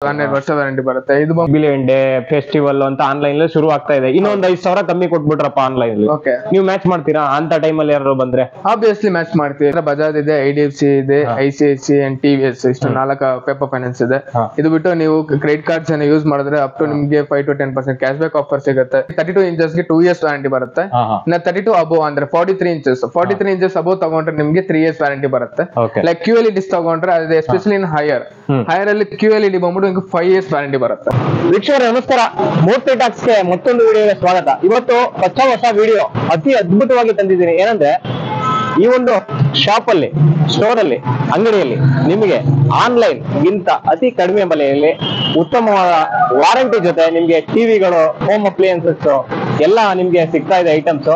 12 ವರ್ಷ ವ್ಯಾರಂಟಿ ಬರುತ್ತೆ. ಇದು ಬಿಲಿಯನ್ ಡೇ ಫೆಸ್ಟಿವಲ್ ಅಂತ ಆನ್ಲೈನ್ ಶುರು ಆಗ್ತಾ ಇದೆ. ಇನ್ನೊಂದ್ 5,000 ಕಮ್ಮಿ ಕೊಟ್ಬಿಟ್ರಪ್ಪ ಆನ್ಲೈನ್. ನೀವು ಮ್ಯಾಚ್ ಮಾಡ್ತೀರಾ ಅಂತ ಟೈಮಲ್ಲಿ ಯಾರು ಬಂದ್ರೆ? ಆಬ್ವಿಯಸ್ಲಿ ಮ್ಯಾಚ್ ಮಾಡ್ತೀವಿ. ಬಜಾಜ್ ಇದೆ, IDFC ಇದೆ, ICICI ಅಂಡ್ TVS, ಇಷ್ಟು 4 ಪೇಪರ್ ಫೈನಾನ್ಸ್ ಇದೆ. ಇದು ಬಿಟ್ಟು ನೀವು ಕ್ರೆಡಿಟ್ ಕಾರ್ಡ್ಸ್ ಯೂಸ್ ಮಾಡಿದ್ರೆ ಅಪ್ ಟು ನಿಮ್ಗೆ 5 to 10% ಕ್ಯಾಶ್ ಬ್ಯಾಕ್ ಆಫರ್ ಸಿಗುತ್ತೆ. 32 ಇಂಚಸ್ ಗೆ 2 years ವ್ಯಾರಂಟಿ ಬರುತ್ತೆ. 32 ಅಬೋ ಅಂದ್ರೆ 43 ಇಂಚಸ್ ಅಬೋ ತಗೊಂಡ್ರೆ ನಿಮ್ಗೆ 3 years ವ್ಯಾರಂಟಿ ಬರುತ್ತೆ. ಲೈಕ್ QLED ತಗೊಂಡ್ರೆ ಅದು ಎಸ್ಪೆಷಲಿ ಇನ್ ಹೈಯರ್ ಅಲ್ಲಿ QLED ಬಂದ್ಬಿಟ್ಟು 5 years ವ್ಯಾರಂಟಿ ಬರುತ್ತೆ. ವೀಕ್ಷಕರೇ ನಮಸ್ಕಾರ, ಮೂರ್ತಿ ಟಾಕ್ಸ್ ಗೆ ಮತ್ತೊಂದು ವಿಡಿಯೋಗೆ ಸ್ವಾಗತ. ಇವತ್ತು ಹೊಸ ವಿಡಿಯೋ ಅತಿ ಅದ್ಭುತವಾಗಿ ತಂದಿದ್ದೀನಿ. ಏನಂದ್ರೆ ಈ ಒಂದು ಶಾಪ್ ಅಲ್ಲಿ, ಸ್ಟೋರ್ ಅಲ್ಲಿ, ಅಂಗಡಿಯಲ್ಲಿ ನಿಮಗೆ ಆನ್ಲೈನ್ ಗಿಂತ ಅತಿ ಕಡಿಮೆ ಬೆಲೆಯಲ್ಲಿ ಉತ್ತಮವಾದ ವಾರಂಟಿ ಜೊತೆ ನಿಮ್ಗೆ ಟಿವಿಗಳು, ಹೋಮ್ ಅಪ್ಲಯನ್ಸಸ್ ಎಲ್ಲ ನಿಮ್ಗೆ ಸಿಗ್ತಾ ಇದೆ ಐಟಮ್ಸ್.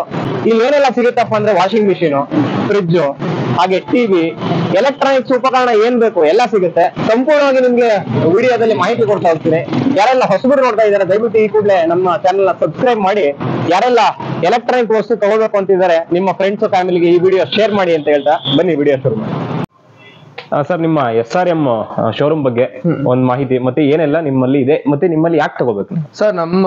ಇಲ್ಲಿ ಏನೆಲ್ಲ ಸಿಗುತ್ತಪ್ಪ ಅಂದ್ರೆ ವಾಷಿಂಗ್ ಮಿಷಿನ್, ಫ್ರಿಡ್ಜ್, ಹಾಗೆ ಟಿವಿ, ಎಲೆಕ್ಟ್ರಾನಿಕ್ಸ್ ಉಪಕರಣ ಏನ್ ಬೇಕು ಎಲ್ಲ ಸಿಗುತ್ತೆ. ಸಂಪೂರ್ಣವಾಗಿ ನಿಮ್ಗೆ ವಿಡಿಯೋದಲ್ಲಿ ಮಾಹಿತಿ ಕೊಡ್ತಾ ಹೋಗ್ತೀನಿ. ಯಾರೆಲ್ಲ ಹೊಸಬರು ನೋಡ್ತಾ ಇದ್ದಾರೆ ದಯವಿಟ್ಟು ಈ ಕೂಡಲೇ ನಮ್ಮ ಚಾನೆಲ್ ನ ಸಬ್ಸ್ಕ್ರೈಬ್ ಮಾಡಿ. ಯಾರೆಲ್ಲ ಎಲೆಕ್ಟ್ರಾನಿಕ್ ವಸ್ತು ತಗೋಬೇಕು ಅಂತಿದ್ದಾರೆ ನಿಮ್ಮ ಫ್ರೆಂಡ್ಸ್ ಫ್ಯಾಮಿಲಿಗೆ ಈ ವಿಡಿಯೋ ಶೇರ್ ಮಾಡಿ ಅಂತ ಹೇಳ್ತಾ ಬನ್ನಿ ವಿಡಿಯೋ ಶುರು ಮಾಡಿ. ಸರ್, ನಿಮ್ಮ SRM ಶೋರೂಮ್ ಬಗ್ಗೆ ಒಂದು ಮಾಹಿತಿ, ಮತ್ತೆ ಏನೆಲ್ಲ ನಿಮ್ಮಲ್ಲಿ ಇದೆ, ಮತ್ತೆ ನಿಮ್ಮಲ್ಲಿ ಯಾಕೆ ತಗೋಬೇಕು? ಸರ್, ನಮ್ಮ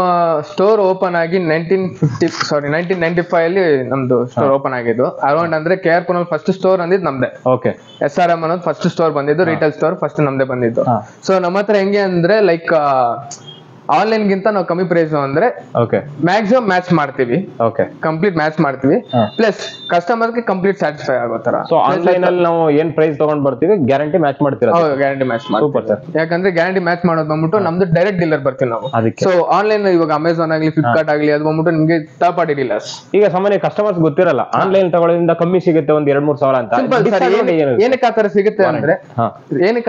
ಸ್ಟೋರ್ ಓಪನ್ ಆಗಿ 1995 ಅಲ್ಲಿ ನಮ್ದು ಸ್ಟೋರ್ ಓಪನ್ ಆಗಿದ್ದು. ಅರೌಂಡ್ ಅಂದ್ರೆ KR ಪುರಂ ಫಸ್ಟ್ ಸ್ಟೋರ್ ಅಂದಿದ್ದು ನಮ್ದೆ. ಓಕೆ. SRM ಅನ್ನೋದು ಫಸ್ಟ್ ಸ್ಟೋರ್ ಬಂದಿದ್ದು, ರಿಟೇಲ್ ಸ್ಟೋರ್ ಫಸ್ಟ್ ನಮ್ದೆ ಬಂದಿದ್ದು. ಸೊ ನಮ್ಮ ಹತ್ರ ಹೆಂಗೆ ಅಂದ್ರೆ ಲೈಕ್ ಆನ್ಲೈನ್ ಗಿಂತ ನಾವು ಕಮ್ಮಿ ಪ್ರೈಸ್ ಅಂದ್ರೆ ಮ್ಯಾಕ್ಸಿಮಮ್ ಮ್ಯಾಚ್ ಮಾಡ್ತೀವಿ, ಕಂಪ್ಲೀಟ್ ಮ್ಯಾಚ್ ಮಾಡ್ತೀವಿ. ಪ್ಲಸ್ ಕಸ್ಟಮರ್ ಗೆ ಕಂಪ್ಲೀಟ್ ಸ್ಯಾಟಿಸ್ಫೈ ಆಗೋ ತರ. ಸೊ ಆನ್ಲೈನ್ ಅಲ್ಲಿ ನಾವು ಏನ್ ಪ್ರೈಸ್ ತಗೊಂಡ್ ಬರ್ತೀವಿ ಗ್ಯಾರಂಟಿ ಮ್ಯಾಚ್ ಮಾಡ್ತೀರಾ? ಗ್ಯಾರಂಟಿ ಮ್ಯಾಚ್ ಮಾಡ್ತೀವಿ. ಯಾಕಂದ್ರೆ ಗ್ಯಾರಂಟಿ ಮ್ಯಾಚ್ ಮಾಡೋದು ಬಂದ್ಬಿಟ್ಟು ನಮ್ದು ಡೈರೆಕ್ಟ್ ಡೀಲರ್ ಬರ್ತೀವಿ ನಾವು. ಸೊ ಆನ್ಲೈನ್ ಇವಾಗ ಅಮೆಝಾನ್ ಆಗ್ಲಿ, ಫ್ಲಿಪ್ಕಾರ್ಟ್ ಆಗ್ಲಿ, ಅದು ಬಂದ್ಬಿಟ್ಟು ನಿಮ್ಗೆ ಥರ್ಡ್ ಪಾರ್ಟಿ ಡೀಲರ್ಸ್. ಈಗ ಸಾಮಾನ್ಯ ಕಸ್ಟಮರ್ಸ್ ಗೊತ್ತಿರಲ್ಲ ಆನ್ಲೈನ್ ತಗೊಳ್ಳೋದ್ರಿಂದ ಕಮ್ಮಿ ಸಿಗುತ್ತೆ, ಒಂದ್ 2-3 ಸಾವಿರ ಅಂತ. ಏನಕ್ಕೆ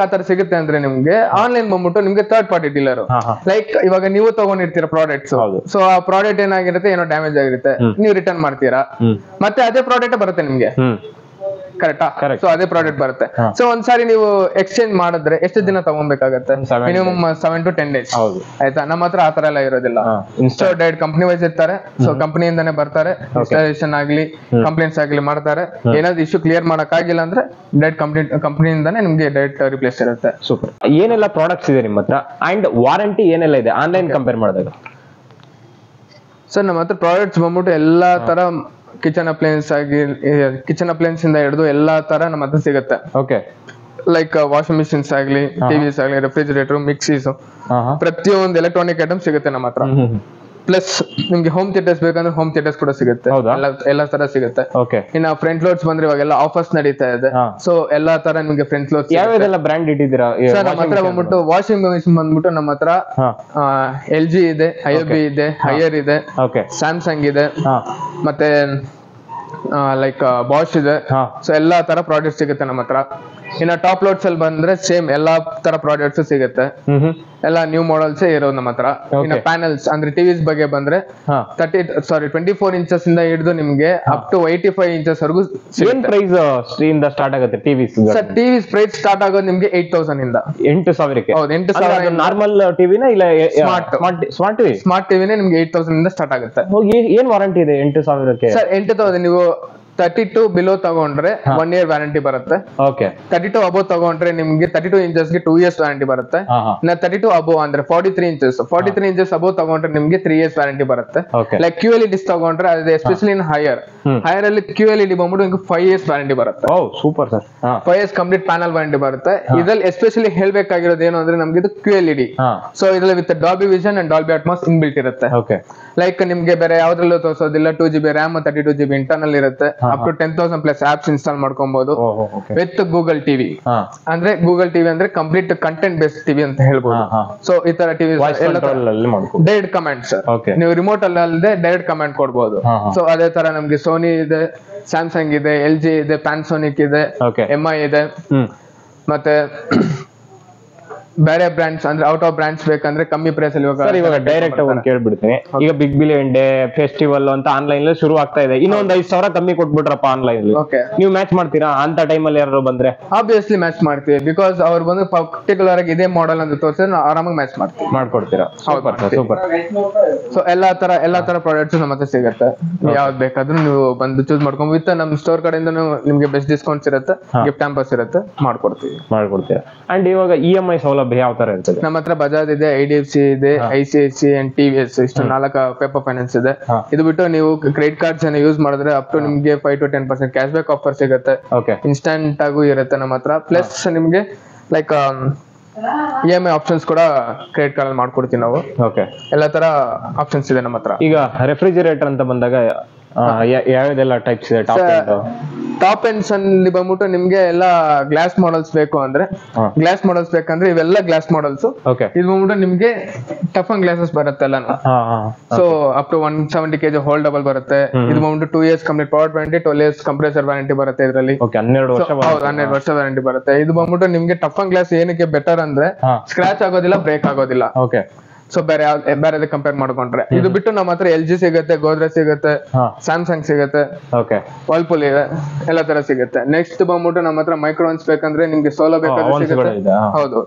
ಆತರ ಸಿಗುತ್ತೆ ಅಂದ್ರೆ ನಿಮ್ಗೆ ಆನ್ಲೈನ್ ಬಂದ್ಬಿಟ್ಟು ನಿಮ್ಗೆ ಥರ್ಡ್ ಪಾರ್ಟಿ ಡೀಲರ್. ಲೈಕ್ ಇವಾಗ ನೀವು ತಗೊಂಡಿರ್ತೀರಾ ಪ್ರಾಡಕ್ಟ್ಸ್, ಸೊ ಆ ಪ್ರಾಡಕ್ಟ್ ಏನಾಗಿರುತ್ತೆ, ಏನೋ ಡ್ಯಾಮೇಜ್ ಆಗಿರುತ್ತೆ, ನೀವು ರಿಟರ್ನ್ ಮಾಡ್ತೀರಾ, ಮತ್ತೆ ಅದೇ ಪ್ರಾಡಕ್ಟ್ ಬರುತ್ತೆ ನಿಮ್ಗೆ. ಕರೆಕ್ಟಾ? ಸೊ ಅದೇ ಪ್ರಾಡಕ್ಟ್ ಬರುತ್ತೆ. ಸೊ ಒಂದ್ಸಾರಿ ನೀವು ಎಕ್ಸ್ಚೇಂಜ್ ಮಾಡಿದ್ರೆ ಎಷ್ಟು ದಿನ ತಗೊಬೇಕಾಗತ್ತೆ? Minimum 7 to 10 days. ಆಯ್ತಾ? ನಮ್ಮ ಹತ್ರ ಆತರ ಎಲ್ಲ ಇರೋದಿಲ್ಲ. ಸೊ ಡೈರೆಕ್ಟ್ ಕಂಪ್ನಿ ವೈಸ್ ಇರ್ತಾರೆ. ಸೊ ಕಂಪನಿಯಿಂದಾನೇ ಬರ್ತಾರೆ, ಇನ್ಸ್ಟಾಲೇಷನ್ ಆಗ್ಲಿ, ಕಂಪ್ಲೇಂಟ್ಸ್ ಆಗ್ಲಿ ಮಾಡ್ತಾರೆ. ಏನಾದ್ರು ಇಶ್ಯೂ ಕ್ಲಿಯರ್ ಮಾಡಕ್ ಆಗಿಲ್ಲ ಅಂದ್ರೆ ಡೈರೆಕ್ಟ್ ಕಂಪನಿಯಿಂದಾನೇ ನಿಮ್ಗೆ ಡೈರೆಕ್ಟ್ ರಿಪ್ಲೇಸ್ ಇರುತ್ತೆ. ಸೂಪರ್. ಏನೆಲ್ಲ ಪ್ರಾಡಕ್ಟ್ಸ್ ಇದೆ ನಿಮ್ಮ ಹತ್ರ ಅಂಡ್ ವಾರಂಟಿ ಏನೆಲ್ಲ ಇದೆ ಆನ್ಲೈನ್ ಕಂಪೇರ್ ಮಾಡಿದಾಗ? ಸರ್, ನಮ್ಮ ಹತ್ರ ಪ್ರಾಡಕ್ಟ್ಸ್ ಬಂದ್ಬಿಟ್ಟು ಎಲ್ಲಾ ತರ ಕಿಚನ್ ಅಪ್ಲಯನ್ಸ್ ಇಂದ ಹಿಡಿದು ಎಲ್ಲಾ ತರ ನಮ್ಮ ಹತ್ರ ಸಿಗುತ್ತೆ. ಓಕೆ. ಲೈಕ್ ವಾಷಿಂಗ್ ಮಿಷಿನ್ಸ್ ಆಗ್ಲಿ, ಟಿವಿಸ್ ಆಗ್ಲಿ, ರೆಫ್ರಿಜರೇಟರ್, ಮಿಕ್ಸೀಸ್, ಪ್ರತಿಯೊಂದು ಎಲೆಕ್ಟ್ರಾನಿಕ್ ಐಟಮ್ ಸಿಗುತ್ತೆ ನಮ್ಮ ಹತ್ರ. ಪ್ಲಸ್ ನಿಮ್ಗೆ ಹೋಮ್ ಥಿಯೇಟರ್ಸ್ ಬೇಕಂದ್ರೆ ಹೋಮ್ ಥಿಯೇಟರ್ಸ್ ಕೂಡ ಸಿಗುತ್ತೆ, ಎಲ್ಲಾ ತರ ಸಿಗುತ್ತೆ. ಇನ್ನ ಫ್ರಂಟ್ ಲೋಡ್ಸ್ ಬಂದ್ರೆ ಇವಾಗೆಲ್ಲ ಆಫರ್ಸ್ ನಡೀತಾ ಇದೆ. ಸೊ ಎಲ್ಲಾ ತರ ನಿಮ್ಗೆ ಫ್ರಂಟ್ ಲೋಡ್ಸ್ ಯಾವ್ಯಾವೆಲ್ಲ ಬ್ರಾಂಡ್ ಇಟ್ಟಿದ್ದೀರಾ? ಸರ್, ನಮ್ಮ ಹತ್ರ ಬಂದ್ಬಿಟ್ಟು ವಾಷಿಂಗ್ ಮಿಷಿನ್ ಬಂದ್ಬಿಟ್ಟು ನಮ್ಮ ಹತ್ರ LG ಇದೆ, IOB ಇದೆ, ಹೈಯರ್ ಇದೆ, ಸ್ಯಾಮ್ಸಂಗ್ ಇದೆ, ಮತ್ತೆ ಲೈಕ್ ಬಾಷ್ ಇದೆ. ಸೊ ಎಲ್ಲಾ ತರ ಪ್ರಾಡಕ್ಟ್ಸ್ ಸಿಗುತ್ತೆ ನಮ್ಮ ಹತ್ರ. ಇನ್ನ ಟಾಪ್ ಲೋಡ್ಸ್ ಅಲ್ಲಿ ಬಂದ್ರೆ ಸೇಮ್ ಎಲ್ಲಾ ತರ ಪ್ರಾಡಕ್ಟ್ಸ್ ಸಿಗುತ್ತೆ. ಎಲ್ಲ ನ್ಯೂ ಮಾಡೆಲ್ಸ್ ಇರೋದು ನಮ್ಮ ಹತ್ರ. ಇನ್ನ ಪ್ಯಾನಲ್ಸ್ ಅಂದ್ರೆ ಟಿವಿಸ್ ಬಗ್ಗೆ ಬಂದ್ರೆ 24 ಇಂಚಸ್ ಇಂದ ಹಿಡಿದು ನಿಮ್ಗೆ ಅಪ್ ಟು 85 ಇಂಚಸ್ ವರೆಗೂ. ಏನ್ ಪ್ರೈಸ್ ಇಂದ ಸ್ಟಾರ್ಟ್ ಆಗುತ್ತೆ TVs? Sir, TVs price start ಆಗೋದು ನಿಮ್ಗೆ 8,000 ಇಂದ. 8,000ಕ್ಕೆ? ಹೌದು, 8,000. ನಾರ್ಮಲ್ ಟಿವಿನ ಇಲ್ಲ ಸ್ಮಾರ್ಟ್ ಟಿವಿನೇ ನಿಮ್ಗೆ 8,000 ಇಂದ ಸ್ಟಾರ್ಟ್ ಆಗುತ್ತೆ. ಏನ್ ವಾರಂಟಿ ಇದೆ 8,000ಕ್ಕೆ? ಸರ್, 8,000 ನೀವು 32 ಬಿಲೋ ತಗೊಂಡ್ರೆ 1 year ವ್ಯಾರಂಟಿ ಬರುತ್ತೆ. 32 ಅಬೋ ತಗೊಂಡ್ರೆ ನಿಮ್ಗೆ 32 ಇಂಚಸ್ ಗೆ 2 years ವ್ಯಾರಂಟಿ ಬರುತ್ತೆ. 32 ಅಬೋ ಅಂದ್ರೆ 43 ಇಂಚಸ್ ಅಬೋ ತಗೊಂಡ್ರೆ ನಿಮ್ಗೆ 3 years ವ್ಯಾರಂಟಿ ಬರುತ್ತೆ. ಲೈಕ್ QLED ತಗೊಂಡ್ರೆ ಅದು ಎಸ್ಪೆಷಲಿ ಇನ್ ಹೈಯರ್ ಅಲ್ಲಿ QLED ಬಂದ್ಬಿಟ್ಟು 5 years ವ್ಯಾರಂಟಿ ಬರುತ್ತೆ. Super sir. 5 years complete panel warranty ಬರುತ್ತೆ. ಇದ್ರಲ್ಲಿ ಎಸ್ಪೆಷಲಿ ಹೇಳ್ಬೇಕಾಗಿರೋದು ಏನು ಅಂದ್ರೆ ನಮ್ಗೆ ಇದು QLED. ಸೊ ಇದ್ರಲ್ಲಿ with Dolby vision and Dolby Atmos inbuilt ಇರುತ್ತೆ. ಲೈಕ್ ನಿಮ್ಗೆ ಬೇರೆ ಯಾವ್ದ್ರಲ್ಲೂ ತೋರಿಸೋದಿಲ್ಲ. 2GB RAM, 32GB ಇಂಟರ್ನಲ್ ಇರುತ್ತೆ. Up to 10,000 plus apps install ಮಾಡ್ಕೊಬಹುದು ವಿತ್ ಗೂಗಲ್ ಟಿವಿ. ಅಂದ್ರೆ ಗೂಗಲ್ ಟಿವಿ ಅಂದ್ರೆ ಕಂಪ್ಲೀಟ್ ಕಂಟೆಂಟ್ ಬೇಸ್ಡ್ ಟಿವಿ ಅಂತ ಹೇಳ್ಬೋದು. ಸೊ ಈ ತರ ಟಿವಿ ಡೈರೆಕ್ಟ್ ಕಮಾಂಡ್ ಸರ್, ನೀವು ರಿಮೋಟ್ ಅಲ್ಲಿ ಅಲ್ಲದೆ ಡೈರೆಕ್ಟ್ ಕಮಾಂಡ್ ಕೊಡ್ಬೋದು. ಸೊ ಅದೇ ತರ ನಮ್ಗೆ ಸೋನಿ ಇದೆ, ಸ್ಯಾಮ್ಸಂಗ್ ಇದೆ, LG ಇದೆ, ಪ್ಯಾನ್ಸೋನಿಕ್ ಇದೆ, MI ಇದೆ, ಮತ್ತೆ ಬೇರೆ ಬ್ರಾಂಡ್ಸ್ ಅಂದ್ರೆ ಔಟ್ ಆಫ್ ಬ್ರಾಂಡ್ಸ್ ಬೇಕಂದ್ರೆ ಕಮ್ಮಿ ಪ್ರೈಸ್ ಅಲ್ಲಿ ಇವಾಗ ಡೈರೆಕ್ಟ್ ಒಂದು ಕೇಳ್ಬಿಡ್ತೀನಿ. ಈಗ ಬಿಗ್ ಬಿಲಿಯನ್ ಡೇ ಫೆಸ್ಟಿವಲ್ ಅಂತ ಆನ್ಲೈನ್ ಶುರು ಆಗ್ತಾ ಇದೆ. ಇನ್ನೊಂದ್ 5,000 ಕಮ್ಮಿ ಕೊಟ್ಬಿಟ್ರಪ್ಪ ಆನ್ಲೈನ್. ನೀವು ಮ್ಯಾಚ್ ಮಾಡ್ತೀರಾ ಅಂತ ಟೈಮಲ್ಲಿ ಯಾರು ಬಂದ್ರೆ? ಆಬ್ವಿಯಸ್ಲಿ ಮ್ಯಾಚ್ ಮಾಡ್ತೀವಿ. ಬಿಕಾಸ್ ಅವ್ರು ಬಂದು ಪರ್ಟಿಕ್ಯುಲರ್ ಆಗಿ ಇದೇ ಮಾಡೆಲ್ ಅಂತ ತೋರಿಸಿದ್ರೆ ನಾವು ಆರಾಮಾಗಿ ಮ್ಯಾಚ್ ಮಾಡ್ಕೊಡ್ತೀರಾ. ಸೂಪರ್. ಸೊ ಎಲ್ಲಾ ತರ ಪ್ರಾಡಕ್ಟ್ಸ್ ನಮ್ಮ ಹತ್ರ ಸಿಗುತ್ತೆ. ಯಾವ್ದು ಬೇಕಾದ್ರೂ ನೀವು ಬಂದು ಚೂಸ್ ಮಾಡ್ಕೊಂಡು ವಿತ್ ನಮ್ ಸ್ಟೋರ್ ಕಡೆಯಿಂದ ನಿಮ್ಗೆ ಬೆಸ್ಟ್ ಡಿಸ್ಕೌಂಟ್ಸ್ ಇರುತ್ತೆ, ಗಿಫ್ಟ್ ಹ್ಯಾಂಪರ್ಸ್ ಇರುತ್ತೆ, ಮಾಡ್ಕೊಡ್ತೀರಾ. ಅಂಡ್ ಇವಾಗ EMI ಸೌಲಭ್ಯ ಸೌಲಭ್ಯ ಯಾವ ತರ ಇರ್ತದೆ? ನಮ್ಮ ಹತ್ರ ಬಜಾಜ್ ಇದೆ, IDFC ಇದೆ, ICICI ಅಂಡ್ TVS ಇಷ್ಟು 4 ಪೇಪರ್ ಫೈನಾನ್ಸ್ ಇದೆ. ಇದು ಬಿಟ್ಟು ನೀವು ಕ್ರೆಡಿಟ್ ಕಾರ್ಡ್ಸ್ ಅನ್ನು ಯೂಸ್ ಮಾಡಿದ್ರೆ ಅಪ್ ಟು ನಿಮ್ಗೆ 5 to 10% ಕ್ಯಾಶ್ ಬ್ಯಾಕ್ ಆಫರ್ ಸಿಗುತ್ತೆ. ಇನ್ಸ್ಟಂಟ್ ಆಗೂ ಇರುತ್ತೆ ನಮ್ಮ ಹತ್ರ. ಪ್ಲಸ್ ನಿಮ್ಗೆ ಲೈಕ್ EMI ಆಪ್ಷನ್ಸ್ ಕೂಡ ಕ್ರೆಡಿಟ್ ಕಾರ್ಡ್ ಅಲ್ಲಿ ಮಾಡ್ಕೊಡ್ತೀವಿ ನಾವು. ಎಲ್ಲಾ ತರ ಆಪ್ಷನ್ಸ್ ಇದೆ ನಮ್ಮ ಹತ್ರ. ಈಗ ರೆಫ್ರಿಜಿರೇಟರ್ ಅಂತ ಬಂದಾಗ ಯಾವ್ದೆಲ್ಲ ಟೈಪ್ಸ್ ಇದೆ? ಟಾಪ್ ಎಂಡ್ಸ್ ಅಲ್ಲಿ ಬಂದ್ಬಿಟ್ಟು ನಿಮ್ಗೆ ಎಲ್ಲ ಗ್ಲಾಸ್ ಮಾಡಲ್ಸ್ ಬೇಕು ಅಂದ್ರೆ ಇವೆಲ್ಲ ಗ್ಲಾಸ್ ಮಾಡಲ್ಸ್. ಇದು ಬಂದ್ಬಿಟ್ಟು ನಿಮ್ಗೆ ಟಫ್ ಅಂಡ್ ಗ್ಲಾಸಸ್ ಬರುತ್ತೆ ಎಲ್ಲಾನು. ಸೊ ಅಪ್ ಟು 170 kg ಹೋಲ್ಡಬಲ್ ಬರುತ್ತೆ. ಇದು ಬಂದ್ಬಿಟ್ಟು 2 years complete power warranty, 12 years compressor warranty ಬರುತ್ತೆ ಇದರಲ್ಲಿ. 12 ವರ್ಷ ವಾರಂಟಿ ಬರುತ್ತೆ. ಇದು ಬಂದ್ಬಿಟ್ಟು ನಿಮ್ಗೆ ಟಫ್ ಅಂಡ್ ಗ್ಲಾಸ್ ಏನಕ್ಕೆ ಬೆಟರ್ ಅಂದ್ರೆ ಸ್ಕ್ರಾಚ್ ಆಗೋದಿಲ್ಲ, ಬ್ರೇಕ್ ಆಗೋದಿಲ್ಲ. ಸೊ ಬೇರೆ ಕಂಪೇರ್ ಮಾಡ್ಕೊಂಡ್ರೆ ಇದು ಬಿಟ್ಟು ನಮ್ಮ ಹತ್ರ LG ಸಿಗುತ್ತೆ, ಗೋದ್ರೇಜ್ ಸಿಗುತ್ತೆ, ಸ್ಯಾಮ್ಸಂಗ್ ಸಿಗುತ್ತೆ, ವರ್ಲ್ಪೂಲ್ ಇದೆ, ಎಲ್ಲ ತರ ಸಿಗುತ್ತೆ. ನೆಕ್ಸ್ಟ್ ಬಂದ್ಬಿಟ್ಟು ನಮ್ಮ ಹತ್ರ ಮೈಕ್ರೋವನ್ಸ್ ಬೇಕಂದ್ರೆ ನಿಮ್ಗೆ ಸೋಲೋ ಬೇಕಾದ್ರೆ ಸಿಗುತ್ತೆ. ಹೌದು,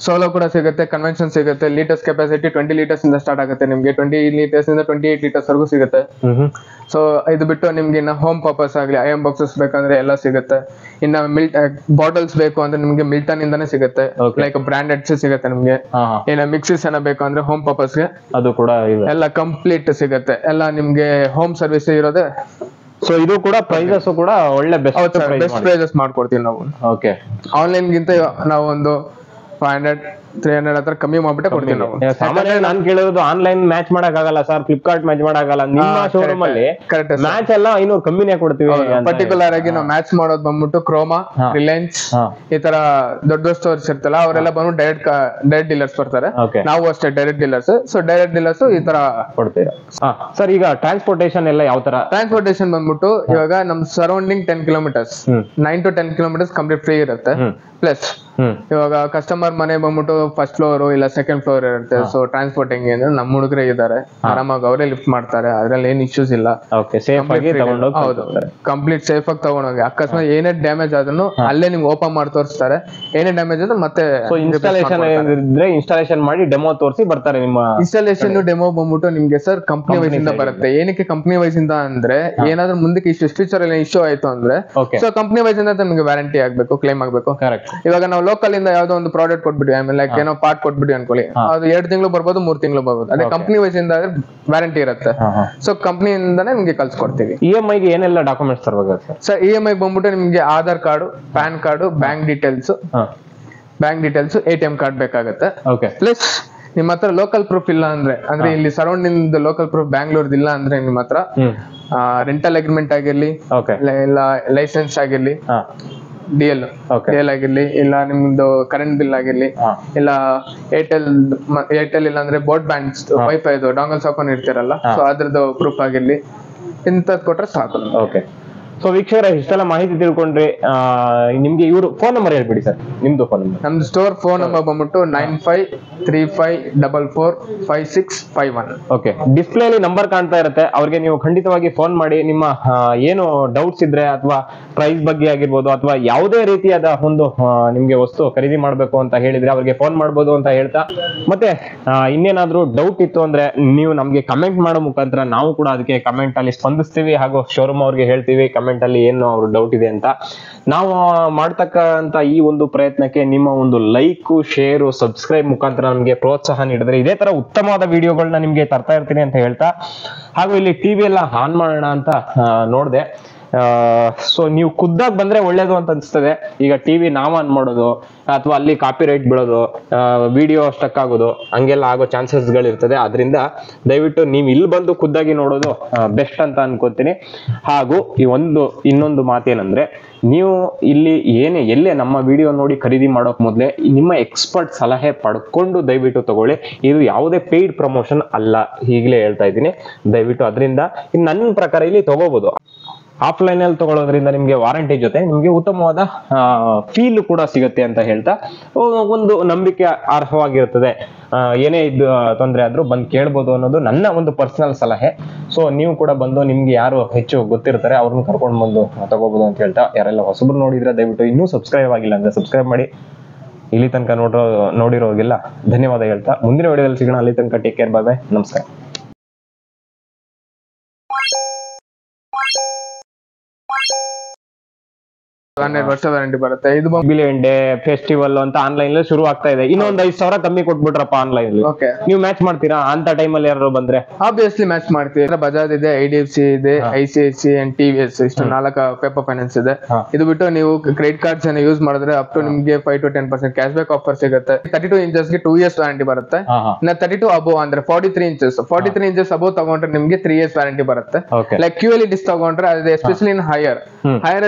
ಸೋಲೋ ಕೂಡ ಸಿಗುತ್ತೆ, ಕನ್ವೆನ್ಷನ್ ಸಿಗುತ್ತೆ. ಲೀಟರ್ಸ್ ಕೆಪಾಸಿಟಿ 20 ಲೀಟರ್ಸ್ ಇಂದ ಸ್ಟಾರ್ಟ್ ಆಗುತ್ತೆ ನಿಮ್ಗೆ. 20 ಲೀಟರ್ಸ್ ಇಂದ 28 ಲೀಟರ್ಸ್ ವರೆಗೂ ಸಿಗುತ್ತೆ. ಸೊ ಇದು ಬಿಟ್ಟು ನಿಮ್ಗೆ ಇನ್ನ ಹೋಮ್ ಪರ್ಪಸ್ ಆಗ್ಲಿ ಐಎಂ ಬಾಕ್ಸಸ್ ಬೇಕಂದ್ರೆ ಎಲ್ಲ ಸಿಗುತ್ತೆ. ಇನ್ನ ಬಾಟಲ್ಸ್ ಬೇಕು ಅಂದ್ರೆ ನಿಮ್ಗೆ ಮಿಲ್ಟನ್ ಇಂದಾನೆ ಸಿಗುತ್ತೆ, ಲೈಕ್ ಬ್ರಾಂಡೆಡ್ ಸಿಗುತ್ತೆ ನಿಮ್ಗೆ. ಇನ್ನ ಮಿಕ್ಸಿಸ್ ಏನ ಬೇಕು ಅಂದ್ರೆ ಹೋಮ್ ಪರ್ಪಸ್ಗೆ ಅದು ಕೂಡ ಎಲ್ಲ ಕಂಪ್ಲೀಟ್ ಸಿಗುತ್ತೆ. ಎಲ್ಲ ನಿಮ್ಗೆ ಹೋಮ್ ಸರ್ವಿಸ್ ಇರೋದೇ. ಸೊ ಇದು ಕೂಡ ಪ್ರೈಸಸ್ ಕೂಡ ಒಳ್ಳೆ ಬೆಸ್ಟ್ ಪ್ರೈಸಸ್ ಮಾಡ್ಕೊಡ್ತೀವಿ ನಾವು. ಆನ್ಲೈನ್ ಗಿಂತ ನಾವು ಒಂದು 500-300 ಹತ್ರ ಕಮ್ಮಿ ಮಾಡ್ಬಿಟ್ಟೆ ಕೊಡ್ತೀವಿ ನಾವು. ಸಾಮಾನ್ಯ ನಾನು ಕೇಳೋದು ಆನ್ಲೈನ್ ಮ್ಯಾಚ್ ಮಾಡಕ್ ಆಗಲ್ಲ ಸರ್, ಫ್ಲಿಪ್ಕಾರ್ಟ್ ಮ್ಯಾಚ್ ಮಾಡಕ್ಕಾಗಲ್ಲ. ನಿಮ್ಮ ಶೋರೂಮ್ ಅಲ್ಲಿ ಮ್ಯಾಚ್ ಎಲ್ಲ 500 ಕಮ್ಮಿನೇ ಕೊಡ್ತೀವಿ. ಪರ್ಟಿಕ್ಯುಲರ್ ಆಗಿ ನಾವು ಮ್ಯಾಚ್ ಮಾಡೋದು ಬಂದ್ಬಿಟ್ಟು ಕ್ರೋಮಾ, ರಿಲಯನ್ಸ್ ಈ ತರ ದೊಡ್ಡ ಸ್ಟೋರ್ಸ್ ಇರ್ತಲ್ಲ ಅವರೆಲ್ಲ ಬಂದು ಡೈರೆಕ್ಟ್ ಡೀಲರ್ಸ್ ಬರ್ತಾರೆ. ನಾವು ಅಷ್ಟೇ direct dealers. So direct dealers ಈ ತರ ಕೊಡ್ತೀವಿ. ಸರ್ ಈಗ ಟ್ರಾನ್ಸ್ಪೋರ್ಟೇಶನ್ ಎಲ್ಲ ಯಾವ ತರ? ಟ್ರಾನ್ಸ್ಪೋರ್ಟೇಶನ್ ಬಂದ್ಬಿಟ್ಟು ಇವಾಗ ನಮ್ surrounding 10 kilometres 9 to 10 kilometres complete free ಇರುತ್ತೆ. ಪ್ಲಸ್ ಇವಾಗ ಕಸ್ಟಮರ್ ಮನೆ ಬಂದ್ಬಿಟ್ಟು ಫಸ್ಟ್ ಫ್ಲೋರ್ ಇಲ್ಲ ಸೆಕೆಂಡ್ ಫ್ಲೋರ್ ಇರುತ್ತೆ. ಸೊ ಟ್ರಾನ್ಸ್ಪೋರ್ಟಿಂಗ್ ಅಂದ್ರೆ ನಮ್ಮ ಹುಡುಗರೇ ಇದಾರೆ, ಆರಾಮಾಗಿ ಅವರೇ ಲಿಫ್ಟ್ ಮಾಡ್ತಾರೆ. ಅದ್ರಲ್ಲಿ ಏನ್ ಇಶ್ಯೂಸ್ ಇಲ್ಲ. ಹೌದು, ಕಂಪ್ಲೀಟ್ ಸೇಫ್ ಆಗಿ ತಗೊಂಡೋಗಿ. ಅಕಸ್ಮಾತ್ ಏನೇ ಡ್ಯಾಮೇಜ್ ಆದ್ರೂ ಅಲ್ಲೇ ನಿಮ್ಗೆ ಓಪನ್ ಮಾಡಿ ತೋರಿಸ್ತಾರೆ. ಏನೇ ಡ್ಯಾಮೇಜ್ ಆದ್ರೆ ಮತ್ತೆ ಇನ್ಸ್ಟಾಲೇಷನ್ ಮಾಡಿ ಡೆಮೋ ತೋರಿಸಿ ಬರ್ತಾರೆ. ನಿಮ್ಮ ಇನ್ಸ್ಟಾಲೇಷನ್ ಡೆಮೋ ಬಂದ್ಬಿಟ್ಟು ನಿಮ್ಗೆ ಸರ್ ಕಂಪ್ನಿ ವೈಸ್ ಇಂದ ಬರುತ್ತೆ. ಏನಕ್ಕೆ ಕಂಪ್ನಿ ವೈಸ್ ಇಂದ ಅಂದ್ರೆ ಏನಾದ್ರೂ ಮುಂದಕ್ಕೆ ಇಷ್ಟು ಫ್ಯೂಚರ್ ಅಲ್ಲಿ ಇಶ್ಯೂ ಆಯ್ತು ಅಂದ್ರೆ ಸೊ ಕಂಪ್ನಿ ವೈಸ್ ಇಂದ ನಿಮ್ಗೆ ವ್ಯಾರಂಟಿ ಆಗ್ಬೇಕು, ಕ್ಲೈಮ್ ಆಗ್ಬೇಕು. ಇವಾಗ ನಾವು ಲೋಕಲ್ ಇಂದ ಯಾವ್ದೋ ಒಂದು ಪ್ರಾಡಕ್ಟ್ ಕೊಟ್ಬಿಟ್ವಿ, ಆಮೇಲೆ ಲೈಕ್ ಏನೋ ಪಾರ್ಟ್ ಕೊಟ್ಬಿಟ್ವಿ ಅನ್ಕೊಳ್ಳಿ, ಅದು 2 ತಿಂಗಳು ಬರ್ಬೋದು, 3 ತಿಂಗಳು ಬರ್ಬೋದು. ಅದೇ ಕಂಪ್ನಿ ವೈಸ್ ಇಂದ ವ್ಯಾರಂಟಿ ಇರುತ್ತೆ. ಸೊ ಕಂಪ್ನಿಯಿಂದಾನೇ ನಿಮ್ಗೆ ಕಳ್ಸಿಕೊಡ್ತೀವಿ. EMI ಗೆ ಏನೆಲ್ಲ ಡಾಕ್ಯುಮೆಂಟ್ಸ್ ತರಬೇಕು ಸರ್? EMI ಬಂದ್ಬಿಟ್ಟು ನಿಮ್ಗೆ Aadhaar card, PAN card, bank details, ATM card ಬೇಕಾಗುತ್ತೆ. ಪ್ಲಸ್ ನಿಮ್ಮ ಹತ್ರ ಲೋಕಲ್ ಪ್ರೂಫ್ ಇಲ್ಲ ಅಂದ್ರೆ ಇಲ್ಲಿ ಸರೌಂಡಿಂಗ್ ಲೋಕಲ್ ಪ್ರೂಫ್ ಬ್ಯಾಂಗ್ಳೂರ್ದು ಇಲ್ಲ ಅಂದ್ರೆ ನಿಮ್ಮ ಹತ್ರ ರೆಂಟಲ್ ಅಗ್ರಿಮೆಂಟ್ ಆಗಿರ್ಲಿ, ಇಲ್ಲ ಲೈಸೆನ್ಸ್ ಆಗಿರ್ಲಿ, DL ಆಗಿರ್ಲಿ, ಇಲ್ಲ ನಿಮ್ದು ಕರೆಂಟ್ ಬಿಲ್ ಆಗಿರ್ಲಿ, ಇಲ್ಲ ಏರ್ಟೆಲ್ ಇಲ್ಲ ಅಂದ್ರೆ ಬೋರ್ಡ್ ಬ್ಯಾಂಡ್ ವೈಫೈ ಡಾಂಗಲ್ಸ್ ಹಾಕೊಂಡ್ ಇರ್ತೀರಲ್ಲ, ಸೊ ಅದ್ರದ್ದು ಪ್ರೂಫ್ ಆಗಿರ್ಲಿ, ಇಂಥದ್ ಕೊಟ್ರೆ ಸಾಕು. ಸೊ ವೀಕ್ಷಕರ ಇಷ್ಟೆಲ್ಲ ಮಾಹಿತಿ ತಿಳ್ಕೊಂಡ್ರಿ. ನಿಮ್ಗೆ ಇವರು ಫೋನ್ ನಂಬರ್ ಹೇಳ್ಬಿಡಿ ಸರ್, ನಿಮ್ದು ಫೋನ್ ನಂಬರ್. ನಮ್ದು ಸ್ಟೋರ್ ಫೋನ್ ನಂಬರ್ ಬಂದ್ಬಿಟ್ಟು 9535445651. ಡಿಸ್ಪ್ಲೇ ಅಲ್ಲಿ ನಂಬರ್ ಕಾಣ್ತಾ ಇರುತ್ತೆ, ಅವ್ರಿಗೆ ನೀವು ಖಂಡಿತವಾಗಿ ಫೋನ್ ಮಾಡಿ. ನಿಮ್ಮ ಏನು ಡೌಟ್ಸ್ ಇದ್ರೆ ಅಥವಾ ಪ್ರೈಸ್ ಬಗ್ಗೆ ಆಗಿರ್ಬೋದು ಅಥವಾ ಯಾವುದೇ ರೀತಿಯಾದ ಒಂದು ನಿಮ್ಗೆ ವಸ್ತು ಖರೀದಿ ಮಾಡ್ಬೇಕು ಅಂತ ಹೇಳಿದ್ರೆ ಅವ್ರಿಗೆ ಫೋನ್ ಮಾಡ್ಬೋದು ಅಂತ ಹೇಳ್ತಾ, ಮತ್ತೆ ಇನ್ನೇನಾದ್ರೂ ಡೌಟ್ ಇತ್ತು ಅಂದ್ರೆ ನೀವು ನಮ್ಗೆ ಕಮೆಂಟ್ ಮಾಡೋ ಮುಖಾಂತರ ನಾವು ಕೂಡ ಅದಕ್ಕೆ ಕಮೆಂಟ್ ಅಲ್ಲಿ ಸ್ಪಂದಿಸ್ತೀವಿ, ಹಾಗೂ ಶೋರೂಮ್ ಅವ್ರಿಗೆ ಹೇಳ್ತೀವಿ ಕಮೆಂಟ್ ಅಲ್ಲಿ ಏನು ಅವ್ರ ಡೌಟ್ ಇದೆ ಅಂತ. ನಾವು ಮಾಡ್ತಕ್ಕಂತ ಈ ಒಂದು ಪ್ರಯತ್ನಕ್ಕೆ ನಿಮ್ಮ ಒಂದು ಲೈಕ್, ಶೇರ್, ಸಬ್ಸ್ಕ್ರೈಬ್ ಮುಖಾಂತರ ನಮ್ಗೆ ಪ್ರೋತ್ಸಾಹ ನೀಡಿದ್ರೆ ಇದೇ ತರ ಉತ್ತಮವಾದ ವಿಡಿಯೋಗಳನ್ನ ನಿಮ್ಗೆ ತರ್ತಾ ಇರ್ತೀನಿ ಅಂತ ಹೇಳ್ತಾ, ಹಾಗೂ ಇಲ್ಲಿ ಟಿವಿ ಎಲ್ಲ ಆನ್ ಮಾಡೋಣ ಅಂತ ನೋಡ್ದೆ. ಸೊ ನೀವು ಖುದ್ದಾಗಿ ಬಂದ್ರೆ ಒಳ್ಳೇದು ಅಂತ ಅನ್ಸ್ತದೆ. ಈಗ ಟಿವಿ ನಾವ್ ಆನ್ ಮಾಡೋದು ಅಥವಾ ಅಲ್ಲಿ ಕಾಪಿ ರೈಟ್ ಬೀಳೋದು, ವಿಡಿಯೋ ಸ್ಟಕ್ ಆಗೋದು, ಹಂಗೆಲ್ಲ ಆಗೋ ಚಾನ್ಸಸ್ ಗಳಿರ್ತದೆ. ಅದರಿಂದ ದಯವಿಟ್ಟು ನೀವು ಇಲ್ಲಿ ಬಂದು ಖುದ್ದಾಗಿ ನೋಡೋದು ಬೆಸ್ಟ್ ಅಂತ ಅನ್ಕೋತೀನಿ. ಹಾಗೂ ಇನ್ನೊಂದು ಮಾತೇನಂದ್ರೆ, ನೀವು ಇಲ್ಲಿ ಎಲ್ಲೇ ನಮ್ಮ ವಿಡಿಯೋ ನೋಡಿ ಖರೀದಿ ಮಾಡೋಕ್ ಮೊದಲೇ ನಿಮ್ಮ ಎಕ್ಸ್ಪರ್ಟ್ ಸಲಹೆ ಪಡ್ಕೊಂಡು ದಯವಿಟ್ಟು ತಗೊಳ್ಳಿ. ಇದು ಯಾವುದೇ ಪೇಯ್ಡ್ ಪ್ರಮೋಷನ್ ಅಲ್ಲ, ಈಗಲೇ ಹೇಳ್ತಾ ಇದ್ದೀನಿ. ದಯವಿಟ್ಟು ಅದರಿಂದ ನನ್ನ ಪ್ರಕಾರ ಇಲ್ಲಿ ತಗೋಬಹುದು. ಆಫ್ಲೈನ್ ಅಲ್ಲಿ ತಗೊಳ್ಳೋದ್ರಿಂದ ನಿಮ್ಗೆ ವಾರಂಟಿ ಜೊತೆ ನಿಮ್ಗೆ ಉತ್ತಮವಾದ ಫೀಲ್ ಕೂಡ ಸಿಗುತ್ತೆ ಅಂತ ಹೇಳ್ತಾ, ಒಂದು ನಂಬಿಕೆ ಅರ್ಹವಾಗಿರುತ್ತದೆ. ಏನೇ ಇದು ತೊಂದರೆ ಆದ್ರೂ ಬಂದು ಕೇಳ್ಬೋದು ಅನ್ನೋದು ನನ್ನ ಒಂದು ಪರ್ಸನಲ್ ಸಲಹೆ. ಸೊ ನೀವು ಕೂಡ ಬಂದು ನಿಮ್ಗೆ ಯಾರು ಹೆಚ್ಚು ಗೊತ್ತಿರ್ತಾರೆ ಅವ್ರನ್ನ ಕರ್ಕೊಂಡು ಬಂದು ತಗೋಬಹುದು ಅಂತ ಹೇಳ್ತಾ, ಯಾರೆಲ್ಲ ಹೊಸಬ್ರು ನೋಡಿದ್ರೆ ದಯವಿಟ್ಟು ಇನ್ನೂ ಸಬ್ಸ್ಕ್ರೈಬ್ ಆಗಿಲ್ಲ ಅಂದ್ರೆ ಸಬ್ಸ್ಕ್ರೈಬ್ ಮಾಡಿ. ಇಲ್ಲಿ ತನಕ ನೋಡಿರೋರಿಗೆಲ್ಲ ಧನ್ಯವಾದ ಹೇಳ್ತಾ, ಮುಂದಿನ ವಿಡಿಯೋದಲ್ಲಿ ಸಿಗೋಣ. ಅಲ್ಲಿ ತನಕ ಟೇಕ್ ಕೇರ್, ಬಾಯ್ ಬಾಯ್, ನಮಸ್ಕಾರ. 12 ವರ್ಷ ವ್ಯಾರಂಟಿ ಬರುತ್ತೆ. ಇದು ಬಿಲಿಯನ್ ಡೇ ಫೆಸ್ಟಿವಲ್ ಅಂತ ಆನ್ಲೈನ್ ಶುರು ಆಗ್ತಾ ಇದೆ. ಇನ್ನೊಂದ್ 5,000 ಕಮ್ಮಿ ಕೊಟ್ಬಿಟ್ರಪ್ಪ ಆನ್ಲೈನ್ ಓಕೆ, ನೀವು ಮ್ಯಾಚ್ ಮಾಡ್ತೀರಾ ಅಂತ ಟೈಮಲ್ಲಿ ಯಾರು ಬಂದ್ರೆ? ಆಬ್ವಿಯಸ್ಲಿ ಮ್ಯಾಚ್ ಮಾಡ್ತೀವಿ. ಬಜಾಜ್ ಇದೆ, IDFC ಇದೆ, ICICI ಅಂಡ್ TVS, ಇಷ್ಟು 4 ಪೇಪರ್ ಫೈನಾನ್ಸ್ ಇದೆ. ಇದು ಬಿಟ್ಟು ನೀವು ಕ್ರೆಡಿಟ್ ಕಾರ್ಡ್ಸ್ ಯೂಸ್ ಮಾಡಿದ್ರೆ ಅಪ್ ಟು ನಿಮ್ಗೆ 5 to 10% ಕ್ಯಾಶ್ ಬ್ಯಾಕ್ ಆಫರ್ ಸಿಗುತ್ತೆ. 32 ಇಂಚಸ್ ಗೆ 2 years ವ್ಯಾರಂಟಿ ಬರುತ್ತೆ. 32 ಅಬೋವ್ ಅಂದ್ರೆ 43 ಇಂಚಸ್ ಅಬೋವ್ ತಗೊಂಡ್ರೆ ನಿಮ್ಗೆ 3 years ವ್ಯಾರಂಟಿ ಬರುತ್ತೆ. ಲೈಕ್ QLED ತಗೊಂಡ್ರೆ ಅದು ಎಸ್ಪೆಷಲಿ ಇನ್ ಹೈಯರ್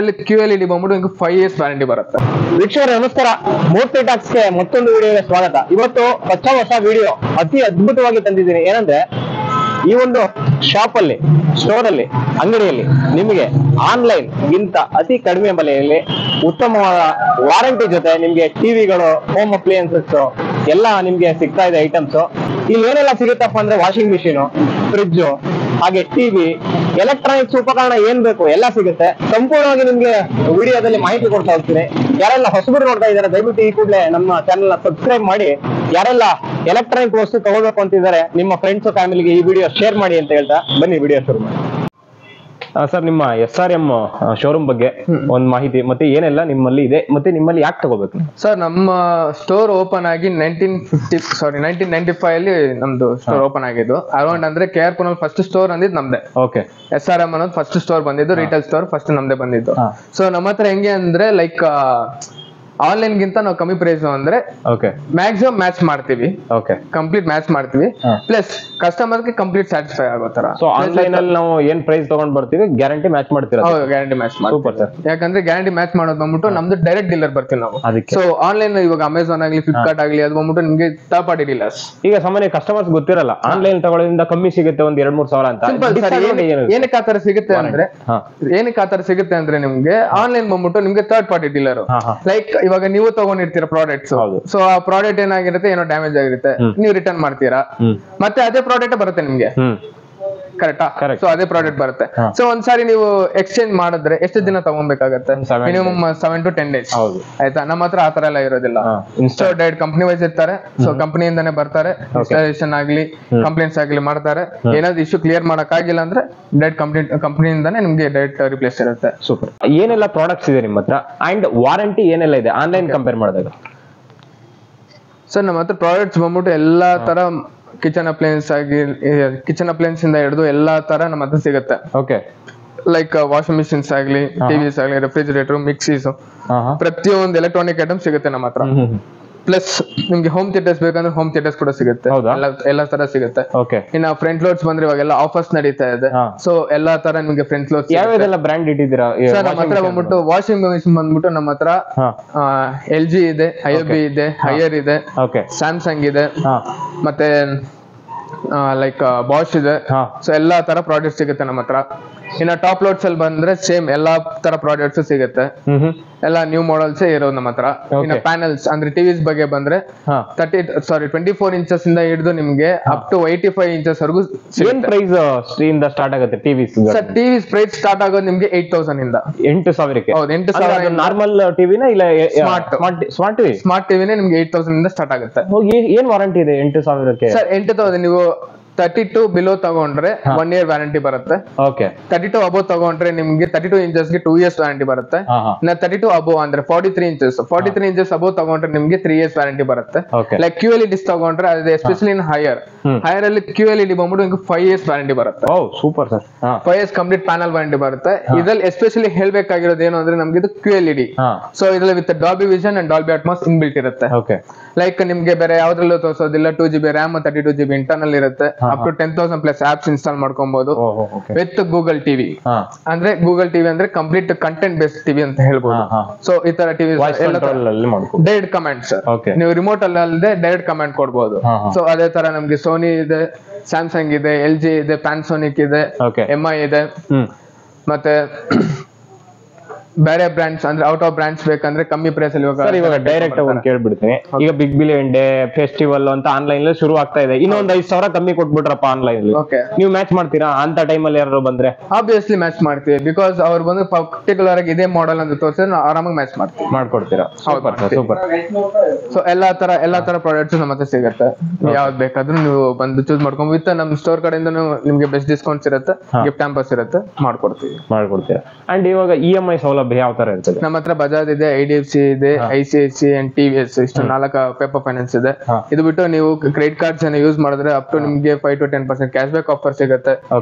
ಅಲ್ಲಿ QLED ಬಂದ್ಬಿಟ್ಟು ನಿಮ್ಗೆ 5 years ವ್ಯಾರಂಟಿ ಬರುತ್ತೆ. ವೀಕ್ಷಕರೇ ನಮಸ್ಕಾರ, ಮೂರ್ತಿ ಟಾಕ್ಸ್ಗೆ ಮತ್ತೊಂದು ವಿಡಿಯೋಗೆ ಸ್ವಾಗತ. ಇವತ್ತು ಹೊಸ ವಿಡಿಯೋ ಅತಿ ಅದ್ಭುತವಾಗಿ ತಂದಿದ್ದೀನಿ. ಏನಂದ್ರೆ ಈ ಒಂದು ಶಾಪ್ ಅಲ್ಲಿ, ಸ್ಟೋರ್ ಅಲ್ಲಿ, ಅಂಗಡಿಯಲ್ಲಿ ನಿಮಗೆ ಆನ್ಲೈನ್ ಗಿಂತ ಅತಿ ಕಡಿಮೆ ಬೆಲೆಯಲ್ಲಿ ಉತ್ತಮವಾದ ವಾರಂಟಿ ಜೊತೆ ನಿಮ್ಗೆ ಟಿವಿಗಳು, ಹೋಮ್ ಅಪ್ಲಯನ್ಸಸ್ ಎಲ್ಲ ನಿಮ್ಗೆ ಸಿಗ್ತಾ ಇದೆ ಐಟಮ್ಸ್. ಇಲ್ಲಿ ಏನೆಲ್ಲ ಸಿಗುತ್ತಪ್ಪ ಅಂದ್ರೆ ವಾಷಿಂಗ್ ಮಿಷಿನ್, ಫ್ರಿಡ್ಜ್, ಹಾಗೆ ಟಿವಿ, ಎಲೆಕ್ಟ್ರಾನಿಕ್ಸ್ ಉಪಕರಣ ಏನ್ ಬೇಕು ಎಲ್ಲ ಸಿಗುತ್ತೆ. ಸಂಪೂರ್ಣವಾಗಿ ನಿಮ್ಗೆ ವಿಡಿಯೋದಲ್ಲಿ ಮಾಹಿತಿ ಕೊಡ್ತಾ ಹೋಗ್ತೀನಿ. ಯಾರೆಲ್ಲ ಹೊಸಬರು ನೋಡ್ತಾ ಇದ್ದಾರೆ ದಯವಿಟ್ಟು ಈ ಕೂಡಲೇ ನಮ್ಮ ಚಾನೆಲ್ ನ ಸಬ್ಸ್ಕ್ರೈಬ್ ಮಾಡಿ. ಯಾರೆಲ್ಲ ಎಲೆಕ್ಟ್ರಾನಿಕ್ ವಸ್ತು ತಗೋಬೇಕು ಅಂತಿದ್ದಾರೆ ನಿಮ್ಮ ಫ್ರೆಂಡ್ಸ್ ಫ್ಯಾಮಿಲಿಗೆ ಈ ವಿಡಿಯೋ ಶೇರ್ ಮಾಡಿ ಅಂತ ಹೇಳ್ತಾ ಬನ್ನಿ ವಿಡಿಯೋ ಶುರು ಮಾಡಿ. ಸರ್, ನಿಮ್ಮ SRM ಶೋರೂಮ್ ಬಗ್ಗೆ ಒಂದು ಮಾಹಿತಿ, ಮತ್ತೆ ಏನೆಲ್ಲ ನಿಮ್ಮಲ್ಲಿ ಇದೆ, ಮತ್ತೆ ನಿಮ್ಮಲ್ಲಿ ಯಾಕೆ ತಗೋಬೇಕು? ಸರ್, ನಮ್ಮ ಸ್ಟೋರ್ ಓಪನ್ ಆಗಿ 1995 ಅಲ್ಲಿ ನಮ್ದು ಸ್ಟೋರ್ ಓಪನ್ ಆಗಿದ್ದು. ಅರೌಂಡ್ ಅಂದ್ರೆ KR ಪುರಂ ಫಸ್ಟ್ ಸ್ಟೋರ್ ಅಂದಿದ್ದು ನಮ್ದೆ. ಓಕೆ, SRM ಅನ್ನೋದು ಫಸ್ಟ್ ಸ್ಟೋರ್ ಬಂದಿದ್ದು, ರಿಟೇಲ್ ಸ್ಟೋರ್ ಫಸ್ಟ್ ನಮ್ದೆ ಬಂದಿದ್ದು. ಸೊ ನಮ್ಮ ಹತ್ರ ಹೆಂಗೆ ಅಂದ್ರೆ ಲೈಕ್ ಆನ್ಲೈನ್ ಗಿಂತ ನಾವು ಕಮ್ಮಿ ಪ್ರೈಸ್ ಅಂದ್ರೆ ಮ್ಯಾಕ್ಸಿಮಮ್ ಮ್ಯಾಚ್ ಮಾಡ್ತೀವಿ, ಕಂಪ್ಲೀಟ್ ಮ್ಯಾಚ್ ಮಾಡ್ತೀವಿ. ಪ್ಲಸ್ ಕಸ್ಟಮರ್ ಗೆ ಕಂಪ್ಲೀಟ್ ಸ್ಯಾಟಿಸ್ಫೈ ಆಗೋ ತರ. ಸೊ ಆನ್ಲೈನ್ ಅಲ್ಲಿ ನಾವು ಏನ್ ಪ್ರೈಸ್ ತಗೊಂಡ್ ಬರ್ತೀವಿ ಗ್ಯಾರಂಟಿ ಮ್ಯಾಚ್ ಮಾಡ್ತೀರಾ? ಗ್ಯಾರಂಟಿ ಮ್ಯಾಚ್ ಮಾಡ್ತೀವಿ. ಯಾಕಂದ್ರೆ ಗ್ಯಾರಂಟಿ ಮ್ಯಾಚ್ ಮಾಡೋದು ಬಂದ್ಬಿಟ್ಟು ನಮ್ದು ಡೈರೆಕ್ಟ್ ಡೀಲರ್ ಬರ್ತೀವಿ ನಾವು. ಸೊ ಆನ್ಲೈನ್ ಇವಾಗ ಅಮೆಝಾನ್ ಆಗ್ಲಿ, ಫ್ಲಿಪ್ಕಾರ್ಟ್ ಆಗ್ಲಿ, ಅದು ಬಂದ್ಬಿಟ್ಟು ನಿಮ್ಗೆ ಥರ್ಡ್ ಪಾರ್ಟಿ ಡೀಲರ್ಸ್. ಈಗ ಸಾಮಾನ್ಯ ಕಸ್ಟಮರ್ಸ್ ಗೊತ್ತಿರಲ್ಲ ಆನ್ಲೈನ್ ತಗೊಳ್ಳೋದ್ರಿಂದ ಕಮ್ಮಿ ಸಿಗುತ್ತೆ, ಒಂದ್ 2-3 ಸಾವಿರ ಅಂತ. ಏನಕ್ಕೆ ಆತರ ಸಿಗುತ್ತೆ ಅಂದ್ರೆ ನಿಮ್ಗೆ ಆನ್ಲೈನ್ ಬಂದ್ಬಿಟ್ಟು ನಿಮ್ಗೆ ಥರ್ಡ್ ಪಾರ್ಟಿ ಡೀಲರ್. ಲೈಕ್ ಇವಾಗ ನೀವು ತಗೊಂಡಿರ್ತೀರಾ ಪ್ರಾಡಕ್ಟ್ಸ್, ಸೊ ಆ ಪ್ರಾಡಕ್ಟ್ ಏನಾಗಿರುತ್ತೆ, ಏನೋ ಡ್ಯಾಮೇಜ್ ಆಗಿರುತ್ತೆ, ನೀವು ರಿಟರ್ನ್ ಮಾಡ್ತೀರಾ, ಮತ್ತೆ ಅದೇ ಪ್ರಾಡಕ್ಟ್ ಬರುತ್ತೆ ನಿಮ್ಗೆ. ಕರೆಕ್ಟಾ? ಸೊ ಅದೇ ಪ್ರಾಡಕ್ಟ್ ಬರುತ್ತೆ. ಸೊ ಒಂದ್ಸಾರಿ ನೀವು ಎಕ್ಸ್ಚೇಂಜ್ ಮಾಡಿದ್ರೆ ಎಷ್ಟು ದಿನ ತಗೊಬೇಕಾಗತ್ತೆ? Minimum 7 to 10 days. ಆಯ್ತಾ? ನಮ್ಮ ಹತ್ರ ಆತರ ಎಲ್ಲ ಇರೋದಿಲ್ಲ. ಸೊ ಡೈರೆಕ್ಟ್ ಕಂಪ್ನಿ ವೈಸ್ ಇರ್ತಾರೆ. ಸೊ ಕಂಪನಿಯಿಂದಾನೇ ಬರ್ತಾರೆ, ಇನ್ಸ್ಟಾಲೇಷನ್ ಆಗ್ಲಿ, ಕಂಪ್ಲೇಂಟ್ಸ್ ಆಗ್ಲಿ ಮಾಡ್ತಾರೆ. ಏನಾದ್ರು ಇಶ್ಯೂ ಕ್ಲಿಯರ್ ಮಾಡಕ್ ಆಗಿಲ್ಲ ಅಂದ್ರೆ ಡೈರೆಕ್ಟ್ ಕಂಪನಿಯಿಂದಾನೇ ನಿಮ್ಗೆ ಡೈರೆಕ್ಟ್ ರಿಪ್ಲೇಸ್ ಇರುತ್ತೆ. ಸೂಪರ್. ಏನೆಲ್ಲ ಪ್ರಾಡಕ್ಟ್ಸ್ ಇದೆ ನಿಮ್ಮ ಹತ್ರ ಅಂಡ್ ವಾರಂಟಿ ಏನೆಲ್ಲ ಇದೆ ಆನ್ಲೈನ್ ಕಂಪೇರ್ ಮಾಡಿದಾಗ? ಸರ್, ನಮ್ಮ ಹತ್ರ ಪ್ರಾಡಕ್ಟ್ಸ್ ಬಂದ್ಬಿಟ್ಟು ಎಲ್ಲಾ ತರ ಕಿಚನ್ ಅಪ್ಲಯನ್ಸ್ ಇಂದ ಹಿಡಿದು ಎಲ್ಲಾ ತರ ನಮ್ಮ ಹತ್ರ ಸಿಗುತ್ತೆ. ಓಕೆ, ಲೈಕ್ ವಾಷಿಂಗ್ ಮಿಷಿನ್ಸ್ ಆಗ್ಲಿ, ಟಿವಿಸ್ ಆಗ್ಲಿ, ರೆಫ್ರಿಜರೇಟರ್, ಮಿಕ್ಸೀಸ್, ಪ್ರತಿಯೊಂದು ಎಲೆಕ್ಟ್ರಾನಿಕ್ ಐಟಮ್ ಸಿಗುತ್ತೆ ನಮ್ಮ ಹತ್ರ. ಪ್ಲಸ್ ನಿಮ್ಗೆ ಹೋಮ್ ಥಿಯೇಟರ್ಸ್ ಬೇಕಂದ್ರೆ ಹೋಮ್ ಥಿಯೇಟರ್ಸ್ ಕೂಡ ಸಿಗುತ್ತೆ, ಎಲ್ಲಾ ತರ ಸಿಗುತ್ತೆ. ಇನ್ನ ಫ್ರಂಟ್ ಲೋಡ್ಸ್ ಬಂದ್ರೆ ಇವಾಗೆಲ್ಲ ಆಫರ್ಸ್ ನಡೀತಾ ಇದೆ. ಸೊ ಎಲ್ಲಾ ತರ ನಿಮ್ಗೆ ಫ್ರಂಟ್ ಲೋಡ್ಸ್ ಯಾವ್ಯಾವೆಲ್ಲ ಬ್ರ್ಯಾಂಡ್ ಇಟ್ಟಿದ್ದೀರಾ? ನಮ್ಮ ಹತ್ರ ಬಂದ್ಬಿಟ್ಟು ವಾಷಿಂಗ್ ಮಿಷಿನ್ ಬಂದ್ಬಿಟ್ಟು ನಮ್ಮ ಹತ್ರ LG ಇದೆ, IOB ಇದೆ, ಹೈಯರ್ ಇದೆ, ಸ್ಯಾಮ್ಸಂಗ್ ಇದೆ, ಮತ್ತೆ ಲೈಕ್ ಬಾಷ್ ಇದೆ. ಸೊ ಎಲ್ಲಾ ತರ ಪ್ರಾಡಕ್ಟ್ಸ್ ಸಿಗುತ್ತೆ ನಮ್ಮ ಹತ್ರ. ಇನ್ನ ಟಾಪ್ ಲೋಡ್ಸ್ ಅಲ್ಲಿ ಬಂದ್ರೆ ಸೇಮ್ ಎಲ್ಲಾ ತರ ಪ್ರಾಡಕ್ಟ್ಸ್ ಸಿಗುತ್ತೆ. ಎಲ್ಲ ನ್ಯೂ ಮಾಡೆಲ್ಸ್ ಇರೋದು ನಮ್ಮ ಹತ್ರ. ಇನ್ನ ಪ್ಯಾನಲ್ಸ್ ಅಂದ್ರೆ ಟಿವಿಸ್ ಬಗ್ಗೆ ಬಂದ್ರೆ 24 ಇಂಚಸ್ ಇಂದ ಹಿಡಿದು ನಿಮ್ಗೆ ಅಪ್ ಟು 85 ಇಂಚಸ್ ವರೆಗೂ. ಏನ್ ಪ್ರೈಸ್ ಇಂದ ಸ್ಟಾರ್ಟ್ ಆಗುತ್ತೆ TVs? Sir, TVs price start ಆಗೋದು ನಿಮ್ಗೆ 8,000 ಇಂದ. 8,000ಕ್ಕೆ? ಹೌದು, 8,000. ನಾರ್ಮಲ್ ಟಿವಿನ ಇಲ್ಲ ಸ್ಮಾರ್ಟ್ ಟಿವಿನೇ ನಿಮ್ಗೆ 8,000 ಇಂದ ಸ್ಟಾರ್ಟ್ ಆಗುತ್ತೆ. ಏನ್ ವಾರಂಟಿ ಇದೆ 8,000ಕ್ಕೆ? ಸರ್, 8,000 ನೀವು 32 ಬಿಲೋ ತಗೊಂಡ್ರೆ 1 year ವ್ಯಾರಂಟಿ ಬರುತ್ತೆ. 32 ಅಬೋವ್ ತಗೊಂಡ್ರೆ ನಿಮ್ಗೆ 32 ಇಂಚಸ್ಗೆ 2 years ವ್ಯಾರಂಟಿ ಬರುತ್ತೆ. 32 ಅಬೋವ್ ಅಂದ್ರೆ 43 ಇಂಚಸ್ ಅಬೋವ್ ತಗೊಂಡ್ರೆ ನಿಮ್ಗೆ 3 years ವ್ಯಾರಂಟಿ ಬರುತ್ತೆ. ಲೈಕ್ QLED ತಗೊಂಡ್ರೆ ಅದು ಎಸ್ಪೆಷಲಿ ಇನ್ ಹೈಯರ್ ಅಲ್ಲಿ QLED ಬಂದ್ಬಿಟ್ಟು ನಿಮ್ಗೆ 5 years ವ್ಯಾರಂಟಿ ಬರುತ್ತೆ. Super sir. 5 years complete panel warranty ಬರುತ್ತೆ. ಇದ್ರಲ್ಲಿ ಎಸ್ಪೆಷಲಿ ಹೇಳ್ಬೇಕಾಗಿರೋದು ಏನು ಅಂದ್ರೆ ನಮ್ಗೆ ಇದು QLED. ಸೊ ಇದ್ರಲ್ಲಿ with Dolby vision and Dolby Atmos inbuilt ಇರುತ್ತೆ. ಲೈಕ್ ನಿಮ್ಗೆ ಬೇರೆ ಯಾವ್ದ್ರಲ್ಲೂ ತೋರಿಸೋದಿಲ್ಲ. 2GB RAM, 32GB ಇಂಟರ್ನಲ್ ಇರುತ್ತೆ. Up to 10,000 plus apps install ಮಾಡ್ಕೊಬಹುದು ವಿತ್ ಗೂಗಲ್ ಟಿವಿ. ಅಂದ್ರೆ ಗೂಗಲ್ ಟಿವಿ ಅಂದ್ರೆ ಕಂಪ್ಲೀಟ್ ಕಂಟೆಂಟ್ ಬೇಸ್ಡ್ ಟಿವಿ ಅಂತ ಹೇಳ್ಬೋದು. ಸೊ ಈ ತರ ಟಿವಿ ಡೈರೆಕ್ಟ್ ಕಮಾಂಡ್ ಸರ್, ನೀವು ರಿಮೋಟ್ ಅಲ್ಲಿ ಅಲ್ಲದೆ ಡೈರೆಕ್ಟ್ ಕಮಾಂಡ್ ಕೊಡ್ಬೋದು. ಸೊ ಅದೇ ತರ ನಮ್ಗೆ ಸೋನಿ ಇದೆ, ಸ್ಯಾಮ್ಸಂಗ್ ಇದೆ, LG ಇದೆ, ಪ್ಯಾನ್ಸೋನಿಕ್ ಇದೆ, MI ಇದೆ, ಮತ್ತೆ ಬೇರೆ ಬ್ರಾಂಡ್ಸ್ ಅಂದ್ರೆ ಔಟ್ ಆಫ್ ಬ್ರಾಂಡ್ಸ್ ಬೇಕಂದ್ರೆ ಕಮ್ಮಿ ಪ್ರೈಸ್ ಅಲ್ಲಿ ಇವಾಗ ಡೈರೆಕ್ಟ್ ಒಂದು ಕೇಳ್ಬಿಡ್ತೀನಿ. ಈಗ ಬಿಗ್ ಬಿಲಿಯನ್ ಡೇ ಫೆಸ್ಟಿವಲ್ ಅಂತ ಆನ್ಲೈನ್ ಶುರು ಆಗ್ತಾ ಇದೆ. ಇನ್ನೊಂದ್ 5,000 ಕಮ್ಮಿ ಕೊಟ್ಬಿಟ್ರಪ್ಪ ಆನ್ಲೈನ್. ನೀವು ಮ್ಯಾಚ್ ಮಾಡ್ತೀರಾ ಅಂತ ಟೈಮಲ್ಲಿ ಯಾರು ಬಂದ್ರೆ? ಆಬ್ವಿಯಸ್ಲಿ ಮ್ಯಾಚ್ ಮಾಡ್ತೀವಿ. ಬಿಕಾಸ್ ಅವ್ರು ಬಂದು ಪರ್ಟಿಕ್ಯುಲರ್ ಆಗಿ ಇದೇ ಮಾಡೆಲ್ ಅಂತ ತೋರಿಸಿದ್ರೆ ನಾವು ಆರಾಮಾಗಿ ಮ್ಯಾಚ್ ಮಾಡ್ಕೊಡ್ತೀರಾ. ಸೂಪರ್. ಸೊ ಎಲ್ಲಾ ತರ ಪ್ರಾಡಕ್ಟ್ಸ್ ನಮ್ಮ ಹತ್ರ ಸಿಗುತ್ತೆ. ಯಾವ್ದು ಬೇಕಾದ್ರೂ ನೀವು ಬಂದು ಚೂಸ್ ಮಾಡ್ಕೊಂಡು ವಿತ್ ನಮ್ ಸ್ಟೋರ್ ಕಡೆಯಿಂದ ನಿಮ್ಗೆ ಬೆಸ್ಟ್ ಡಿಸ್ಕೌಂಟ್ಸ್ ಇರುತ್ತೆ, ಗಿಫ್ಟ್ ಹ್ಯಾಂಪರ್ಸ್ ಇರುತ್ತೆ, ಮಾಡ್ಕೊಡ್ತೀರಾ. ಅಂಡ್ ಇವಾಗ EMI ಸೌಲಭ್ಯ ಸೌಲಭ್ಯ ಯಾವ ತರ ಇರ್ತದೆ? ನಮ್ಮ ಹತ್ರ ಬಜಾಜ್ ಇದೆ, IDFC ಇದೆ, ICICI ಅಂಡ್ TVS ಇಷ್ಟು 4 ಪೇಪರ್ ಫೈನಾನ್ಸ್ ಇದೆ. ಇದು ಬಿಟ್ಟು ನೀವು ಕ್ರೆಡಿಟ್ ಕಾರ್ಡ್ಸ್ ಅನ್ನ ಯೂಸ್ ಮಾಡಿದ್ರೆ ಅಪ್ ಟು ನಿಮ್ಗೆ 5 to 10% ಕ್ಯಾಶ್ ಬ್ಯಾಕ್ ಆಫರ್ ಸಿಗುತ್ತೆ.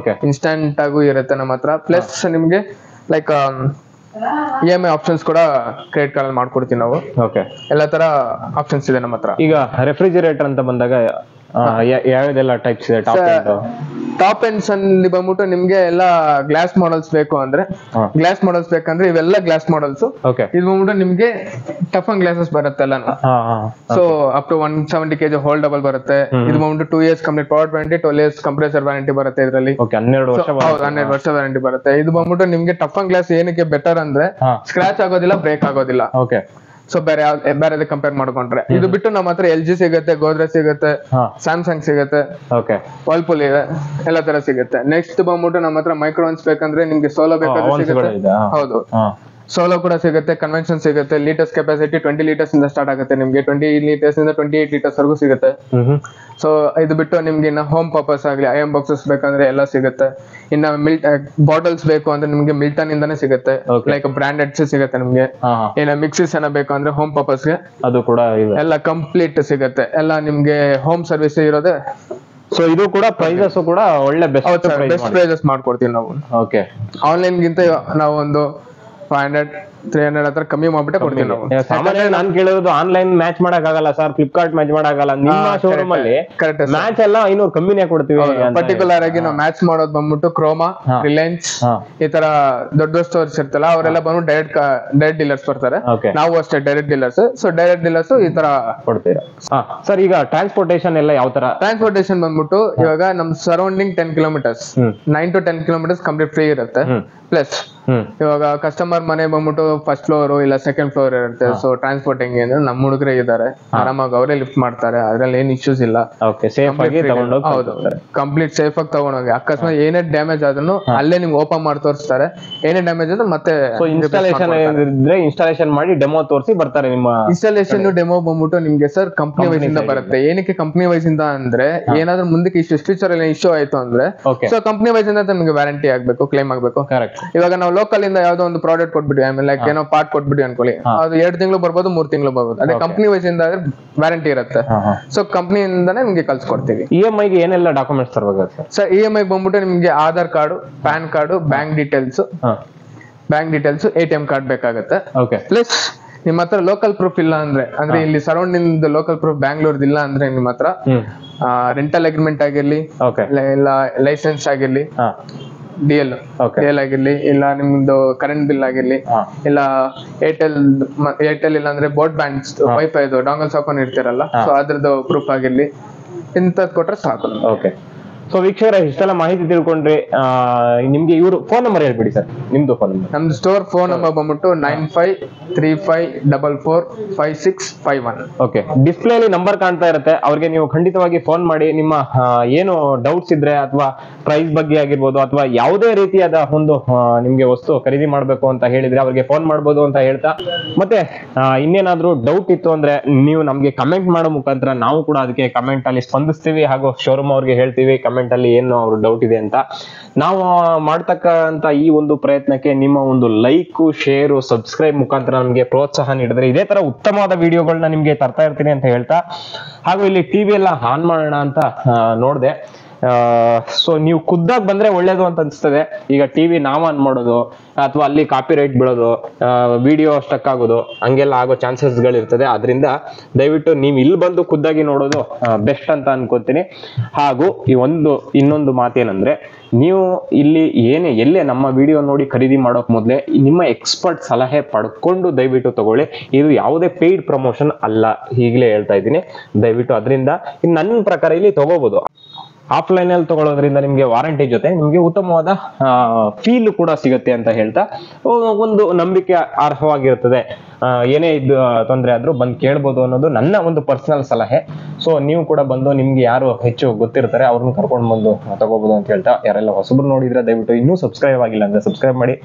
ಇನ್ಸ್ಟಂಟ್ ಆಗೂ ಇರುತ್ತೆ ನಮ್ಮ ಹತ್ರ. ಪ್ಲಸ್ ನಿಮ್ಗೆ ಲೈಕ್ EMI ಆಪ್ಷನ್ಸ್ ಕೂಡ ಕ್ರೆಡಿಟ್ ಕಾರ್ಡ್ ಅಲ್ಲಿ ಮಾಡ್ಕೊಡ್ತೀವಿ ನಾವು. ಎಲ್ಲಾ ತರ ಆಪ್ಷನ್ಸ್ ಇದೆ ನಮ್ಮ ಹತ್ರ. ಈಗ ರೆಫ್ರಿಜಿರೇಟರ್ ಅಂತ ಬಂದಾಗ ಯಾವ್ದೆಲ್ಲ ಟೈಪ್ಸ್ ಇದೆ? ಟಾಪ್ ಎಂಡ್ಸ್ ಅಲ್ಲಿ ಬಂದ್ಬಿಟ್ಟು ನಿಮ್ಗೆ ಎಲ್ಲ ಗ್ಲಾಸ್ ಮಾಡಲ್ಸ್ ಬೇಕು ಅಂದ್ರೆ ಇವೆಲ್ಲ ಗ್ಲಾಸ್ ಮಾಡಲ್ಸ್. ಇದು ಬಂದ್ಬಿಟ್ಟು ನಿಮ್ಗೆ ಟಫ್ ಅಂಡ್ ಗ್ಲಾಸಸ್ ಬರುತ್ತೆ ಎಲ್ಲ. ಸೊ ಅಪ್ ಟು 170 kg ಹೋಲ್ಡಬಲ್ ಬರುತ್ತೆ. ಇದು ಬಂದ್ಬಿಟ್ಟು 2 years complete power warranty, 12 years compressor warranty ಬರುತ್ತೆ ಇದರಲ್ಲಿ. 12 ವರ್ಷ ವಾರಂಟಿ ಬರುತ್ತೆ. ಇದು ಬಂದ್ಬಿಟ್ಟು ನಿಮ್ಗೆ ಟಫ್ ಅಂಡ್ ಗ್ಲಾಸ್ ಏನಕ್ಕೆ ಬೆಟರ್ ಅಂದ್ರೆ ಸ್ಕ್ರಾಚ್ ಆಗೋದಿಲ್ಲ, ಬ್ರೇಕ್ ಆಗೋದಿಲ್ಲ. ಸೊ ಬೇರೆ ಕಂಪೇರ್ ಮಾಡ್ಕೊಂಡ್ರೆ ಇದು ಬಿಟ್ಟು ನಮ್ಮ ಹತ್ರ LG ಸಿಗುತ್ತೆ, ಗೋದ್ರೇಜ್ ಸಿಗುತ್ತೆ, ಸ್ಯಾಮ್ಸಂಗ್ ಸಿಗುತ್ತೆ, ವರ್ಲ್ಪೂಲ್ ಇದೆ, ಎಲ್ಲ ತರ ಸಿಗುತ್ತೆ. ನೆಕ್ಸ್ಟ್ ಬಂದ್ಬಿಟ್ಟು ನಮ್ಮ ಹತ್ರ ಮೈಕ್ರೋವನ್ಸ್ ಬೇಕಂದ್ರೆ ನಿಮ್ಗೆ ಸೋಲೋ ಬೇಕಾದ್ರೆ ಸಿಗುತ್ತೆ. ಹೌದು, ಸೋಲೋ ಕೂಡ ಸಿಗುತ್ತೆ, ಕನ್ವೆನ್ಷನ್ ಸಿಗುತ್ತೆ. ಲೀಟರ್ಸ್ ಕೆಪಾಸಿಟಿ 20 ಲೀಟರ್ಸ್ ಇಂದ ಸ್ಟಾರ್ಟ್ ಆಗುತ್ತೆ ನಿಮ್ಗೆ. 20 ಲೀಟರ್ಸ್ ಇಂದ 28 ಲೀಟರ್ಸ್ ವರೆಗೂ ಸಿಗುತ್ತೆ. ಸೊ ಇದು ಬಿಟ್ಟು ನಿಮ್ಗೆ ಇನ್ನ ಹೋಮ್ ಪರ್ಪಸ್ ಆಗ್ಲಿ ಐಎಂ ಬಾಕ್ಸಸ್ ಬೇಕಂದ್ರೆ ಎಲ್ಲ ಸಿಗುತ್ತೆ. ಇನ್ನ ಬಾಟಲ್ಸ್ ಬೇಕು ಅಂದ್ರೆ ನಿಮ್ಗೆ ಮಿಲ್ಟನ್ ಇಂದಾನೆ ಸಿಗುತ್ತೆ. ಲೈಕ್ ಬ್ರಾಂಡೆಡ್ ಸಿಗುತ್ತೆ ನಿಮ್ಗೆ. ಇನ್ನ ಮಿಕ್ಸಿಸ್ ಏನ ಬೇಕು ಅಂದ್ರೆ ಹೋಮ್ ಪರ್ಪಸ್ ಗೆ ಅದು ಕೂಡ ಎಲ್ಲ ಕಂಪ್ಲೀಟ್ ಸಿಗುತ್ತೆ. ಎಲ್ಲ ನಿಮ್ಗೆ ಹೋಮ್ ಸರ್ವಿಸ್ ಇರೋದೇ. ಸೊ ಇದು ಕೂಡ ಪ್ರೈಸಸ್ ಕೂಡ ಒಳ್ಳೆ ಬೆಸ್ಟ್ ಪ್ರೈಸಸ್ ಮಾಡ್ಕೊಡ್ತೀವಿ ನಾವು. ಆನ್ಲೈನ್ ಗಿಂತ ನಾವು ಒಂದು 500-300 ಹತ್ರ ಕಮ್ಮಿ ಮಾಡ್ಬಿಟ್ಟೆ ಕೊಡ್ತೀವಿ ನಾವು. ಸಾಮಾನ್ಯ ನಾನು ಕೇಳೋದು ಆನ್ಲೈನ್ ಮ್ಯಾಚ್ ಮಾಡಕ್ ಆಗಲ್ಲ ಸರ್, ಫ್ಲಿಪ್ಕಾರ್ಟ್ ಮ್ಯಾಚ್ ಮಾಡಕ್ಕಾಗಲ್ಲ. ನಿಮ್ಮ ಶೋರೂಮ್ ಅಲ್ಲಿ ಮ್ಯಾಚ್ ಎಲ್ಲ 500 ಕಮ್ಮಿನೇ ಕೊಡ್ತೀವಿ. ಪರ್ಟಿಕ್ಯುಲರ್ ಆಗಿ ನಾವು ಮ್ಯಾಚ್ ಮಾಡೋದು ಬಂದ್ಬಿಟ್ಟು ಕ್ರೋಮಾ, ರಿಲಯನ್ಸ್ ಈ ತರ ದೊಡ್ಡ ಸ್ಟೋರ್ಸ್ ಇರ್ತಲ್ಲ ಅವರೆಲ್ಲ ಬಂದು ಡೈರೆಕ್ಟ್ ಡೀಲರ್ಸ್ ಬರ್ತಾರೆ. ನಾವು ಅಷ್ಟೇ direct dealers. So direct dealers ಈ ತರ ಕೊಡ್ತೀರಾ ಸರ್? ಈಗ ಟ್ರಾನ್ಸ್ಪೋರ್ಟೇಶನ್ ಎಲ್ಲ ಯಾವ ತರ? ಟ್ರಾನ್ಸ್ಪೋರ್ಟೇಶನ್ ಬಂದ್ಬಿಟ್ಟು ಇವಾಗ ನಮ್ surrounding 10 kilometres 9 to 10 kilometres complete free ಇರುತ್ತೆ. ಪ್ಲಸ್ ಇವಾಗ ಕಸ್ಟಮರ್ ಮನೆ ಬಂದ್ಬಿಟ್ಟು ಫಸ್ಟ್ ಫ್ಲೋರ್ ಇಲ್ಲ ಸೆಕೆಂಡ್ ಫ್ಲೋರ್ ಇರುತ್ತೆ. ಸೊ ಟ್ರಾನ್ಸ್ಪೋರ್ಟಿಂಗ್ ಅಂದ್ರೆ ನಮ್ಮ ಹುಡುಗರೇ ಇದ್ದಾರೆ, ಆರಾಮಾಗಿ ಅವರೇ ಲಿಫ್ಟ್ ಮಾಡ್ತಾರೆ. ಅದ್ರಲ್ಲಿ ಏನ್ ಇಶ್ಯೂಸ್ ಇಲ್ಲ. ಹೌದು, ಕಂಪ್ಲೀಟ್ ಸೇಫ್ ಆಗಿ ತಗೊಂಡೋಗಿ. ಅಕಸ್ಮಾತ್ ಏನೇ ಡ್ಯಾಮೇಜ್ ಆದ್ರೂ ಅಲ್ಲೇ ನಿಮ್ಗೆ ಓಪನ್ ಮಾಡಿ ತೋರಿಸ್ತಾರೆ. ಏನೇ ಡ್ಯಾಮೇಜ್ ಆದ್ರೂ ಮತ್ತೆ ಇನ್ಸ್ಟಾಲೇಷನ್ ಮಾಡಿ ಡೆಮೋ ತೋರಿಸಿ ಬರ್ತಾರೆ. ನಿಮ್ಮ ಇನ್ಸ್ಟಾಲೇಷನ್ ಡೆಮೋ ಬಂದ್ಬಿಟ್ಟು ನಿಮ್ಗೆ ಸರ್ ಕಂಪ್ನಿ ವೈಸ್ ಇಂದ ಬರುತ್ತೆ. ಏನಕ್ಕೆ ಕಂಪ್ನಿ ವೈಸ್ ಇಂದ ಅಂದ್ರೆ ಏನಾದ್ರೂ ಮುಂದಕ್ಕೆ ಫ್ಯೂಚರ್ ಅಲ್ಲಿ ಇಶ್ಯೂ ಆಯ್ತು ಅಂದ್ರೆ ಸೊ ಕಂಪ್ನಿ ವೈಸ್ ಇಂದ ನಿಮ್ಗೆ ವ್ಯಾರಂಟಿ ಆಗ್ಬೇಕು, ಕ್ಲೈಮ್ ಆಗ್ಬೇಕು. ಇವಾಗ ನಾವು ಲೋಕಲ್ ಇಂದ ಯಾವ್ದೋ ಒಂದು ಪ್ರಾಡಕ್ಟ್ ಕೊಟ್ಬಿಟ್ಟು ಆಮೇಲೆ ಲೈಕ್ ಏನೋ ಪಾರ್ಟ್ ಕೊಟ್ಬಿಟ್ಟು ಅನ್ಕೊಳ್ಳಿ, ಅದು 2 ತಿಂಗಳು ಬರ್ಬೋದು, 3 ತಿಂಗಳು ಬರ್ಬೋದು. ಅದೇ ಕಂಪ್ನಿ ವೈಸ್ ಇಂದ ವ್ಯಾರಂಟಿ ಇರುತ್ತೆ. ಸೊ ಕಂಪ್ನಿಯಿಂದಾನೇ ನಿಮ್ಗೆ ಕಳ್ಸಿಕೊಡ್ತೀವಿ. EMI ಗೆ ಏನೆಲ್ಲ ಡಾಕ್ಯುಮೆಂಟ್ಸ್ ತರಬೇಕು ಸರ್? EMI ಬಂದ್ಬಿಟ್ಟು ನಿಮ್ಗೆ Aadhaar card, PAN card, bank details, ATM card ಬೇಕಾಗುತ್ತೆ. ಪ್ಲಸ್ ನಿಮ್ಮ ಹತ್ರ ಲೋಕಲ್ ಪ್ರೂಫ್ ಇಲ್ಲ ಅಂದ್ರೆ ಇಲ್ಲಿ ಸರೌಂಡಿಂಗ್ ಲೋಕಲ್ ಪ್ರೂಫ್ ಬ್ಯಾಂಗ್ಳೂರ್ ಇಲ್ಲ ಅಂದ್ರೆ ನಿಮ್ಮ ಹತ್ರ ರೆಂಟಲ್ ಅಗ್ರಿಮೆಂಟ್ ಆಗಿರ್ಲಿ, ಇಲ್ಲ ಲೈಸೆನ್ಸ್ ಆಗಿರ್ಲಿ, DL ಆಗಿರ್ಲಿ, ಇಲ್ಲ ನಿಮ್ದು ಕರೆಂಟ್ ಬಿಲ್ ಆಗಿರ್ಲಿ, ಇಲ್ಲ ಏರ್ಟೆಲ್ ಇಲ್ಲ ಅಂದ್ರೆ ಬೋರ್ಡ್ ಬ್ಯಾಂಡ್ ವೈಫೈ ಡಾಂಗಲ್ಸ್ ಹಾಕೊಂಡು ಇರ್ತೀರಲ್ಲ, ಸೊ ಅದ್ರದ್ದು ಪ್ರೂಫ್ ಆಗಿರ್ಲಿ, ಇಂಥದ್ದು ಕೊಟ್ರೆ ಸಾಕು. ಸೊ ವೀಕ್ಷಕರ ಇಷ್ಟೆಲ್ಲ ಮಾಹಿತಿ ತಿಳ್ಕೊಂಡ್ರೆ ನಿಮ್ಗೆ ಇವರು ಫೋನ್ ನಂಬರ್ ಹೇಳ್ಬಿಡಿ ಸರ್, ನಿಮ್ದು ಫೋನ್ ನಂಬರ್. ನಮ್ದು ಸ್ಟೋರ್ ಫೋನ್ ನಂಬರ್ ಬಂದ್ಬಿಟ್ಟು 9535445651. ಓಕೆ, ಡಿಸ್ಪ್ಲೇ ಅಲ್ಲಿ ನಂಬರ್ ಕಾಣ್ತಾ ಇರುತ್ತೆ, ಅವ್ರಿಗೆ ನೀವು ಖಂಡಿತವಾಗಿ ಫೋನ್ ಮಾಡಿ ನಿಮ್ಮ ಏನು ಡೌಟ್ಸ್ ಇದ್ರೆ ಅಥವಾ ಪ್ರೈಸ್ ಬಗ್ಗೆ ಆಗಿರ್ಬೋದು ಅಥವಾ ಯಾವುದೇ ರೀತಿಯಾದ ಒಂದು ನಿಮ್ಗೆ ವಸ್ತು ಖರೀದಿ ಮಾಡ್ಬೇಕು ಅಂತ ಹೇಳಿದ್ರೆ ಅವ್ರಿಗೆ ಫೋನ್ ಮಾಡ್ಬೋದು ಅಂತ ಹೇಳ್ತಾ, ಮತ್ತೆ ಇನ್ನೇನಾದ್ರೂ ಡೌಟ್ ಇತ್ತು ಅಂದ್ರೆ ನೀವು ನಮ್ಗೆ ಕಮೆಂಟ್ ಮಾಡೋ ಮುಖಾಂತರ ನಾವು ಕೂಡ ಅದಕ್ಕೆ ಕಮೆಂಟ್ ಅಲ್ಲಿ ಸ್ಪಂದಿಸ್ತೀವಿ ಹಾಗೂ ಶೋರೂಮ್ ಅವ್ರಿಗೆ ಹೇಳ್ತೀವಿ ಕಮೆಂಟ್ ಅಲ್ಲಿ ಏನು ಅವ್ರ ಡೌಟ್ ಇದೆ ಅಂತ. ನಾವು ಮಾಡ್ತಕ್ಕಂತ ಈ ಒಂದು ಪ್ರಯತ್ನಕ್ಕೆ ನಿಮ್ಮ ಒಂದು ಲೈಕ್, ಶೇರ್, ಸಬ್ಸ್ಕ್ರೈಬ್ ಮುಖಾಂತರ ನಮ್ಗೆ ಪ್ರೋತ್ಸಾಹ ನೀಡಿದ್ರೆ ಇದೇ ತರ ಉತ್ತಮವಾದ ವಿಡಿಯೋಗಳನ್ನ ನಿಮ್ಗೆ ತರ್ತಾ ಇರ್ತೀನಿ ಅಂತ ಹೇಳ್ತಾ, ಹಾಗೂ ಇಲ್ಲಿ ಟಿವಿ ಎಲ್ಲ ಆನ್ ಮಾಡೋಣ ಅಂತ ನೋಡ್ದೆ. ಸೊ ನೀವು ಖುದ್ದಾಗಿ ಬಂದ್ರೆ ಒಳ್ಳೇದು ಅಂತ ಅನ್ಸ್ತದೆ. ಈಗ ಟಿವಿ ನಾವ್ ಆನ್ ಮಾಡೋದು ಅಥವಾ ಅಲ್ಲಿ ಕಾಪಿ ರೈಟ್ ಬೀಳೋದು, ವಿಡಿಯೋ ಸ್ಟಕ್ ಆಗೋದು ಹಂಗೆಲ್ಲ ಆಗೋ ಚಾನ್ಸಸ್ ಗಳಿರ್ತದೆ. ಅದರಿಂದ ದಯವಿಟ್ಟು ನೀವು ಇಲ್ಲಿ ಬಂದು ಖುದ್ದಾಗಿ ನೋಡೋದು ಬೆಸ್ಟ್ ಅಂತ ಅನ್ಕೋತೀನಿ. ಹಾಗೂ ಈ ಇನ್ನೊಂದು ಮಾತೇನಂದ್ರೆ, ನೀವು ಇಲ್ಲಿ ಎಲ್ಲೇ ನಮ್ಮ ವಿಡಿಯೋ ನೋಡಿ ಖರೀದಿ ಮಾಡೋಕ್ ಮೊದಲೇ ನಿಮ್ಮ ಎಕ್ಸ್ಪರ್ಟ್ ಸಲಹೆ ಪಡ್ಕೊಂಡು ದಯವಿಟ್ಟು ತಗೊಳ್ಳಿ. ಇದು ಯಾವುದೇ ಪೇಯ್ಡ್ ಪ್ರಮೋಷನ್ ಅಲ್ಲ, ಈಗಲೇ ಹೇಳ್ತಾ ಇದ್ದೀನಿ. ದಯವಿಟ್ಟು ಅದರಿಂದ ನನ್ನ ಪ್ರಕಾರ ಇಲ್ಲಿ ತಗೋಬಹುದು. ಆಫ್ಲೈನ್ ಅಲ್ಲಿ ತಗೊಳ್ಳೋದ್ರಿಂದ ನಿಮ್ಗೆ ವಾರಂಟಿ ಜೊತೆ ನಿಮ್ಗೆ ಉತ್ತಮವಾದ ಫೀಲ್ ಕೂಡ ಸಿಗುತ್ತೆ ಅಂತ ಹೇಳ್ತಾ, ಒಂದು ನಂಬಿಕೆ ಅರ್ಹವಾಗಿರುತ್ತದೆ. ಏನೇ ತೊಂದರೆ ಆದ್ರೂ ಬಂದು ಕೇಳ್ಬೋದು ಅನ್ನೋದು ನನ್ನ ಒಂದು ಪರ್ಸನಲ್ ಸಲಹೆ. ಸೊ ನೀವು ಕೂಡ ಬಂದು ನಿಮ್ಗೆ ಯಾರು ಹೆಚ್ಚು ಗೊತ್ತಿರ್ತಾರೆ ಅವ್ರನ್ನ ಕರ್ಕೊಂಡು ಬಂದು ತಗೋಬಹುದು ಅಂತ ಹೇಳ್ತಾ, ಯಾರೆಲ್ಲ ಹೊಸಬ್ರು ನೋಡಿದ್ರೆ ದಯವಿಟ್ಟು ಇನ್ನೂ ಸಬ್ಸ್ಕ್ರೈಬ್ ಆಗಿಲ್ಲ ಅಂದ್ರೆ ಸಬ್ಸ್ಕ್ರೈಬ್ ಮಾಡಿ.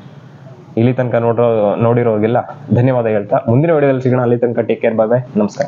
ಇಲ್ಲಿ ತನಕ ನೋಡಿರೋರಿಗೆಲ್ಲ ಧನ್ಯವಾದ ಹೇಳ್ತಾ ಮುಂದಿನ ವಿಡಿಯೋದಲ್ಲಿ ಸಿಗೋಣ. ಅಲ್ಲಿ ತನಕ ಟೇಕ್ ಕೇರ್, ಬಾಯ್ ಬಾಯ್, ನಮಸ್ಕಾರ.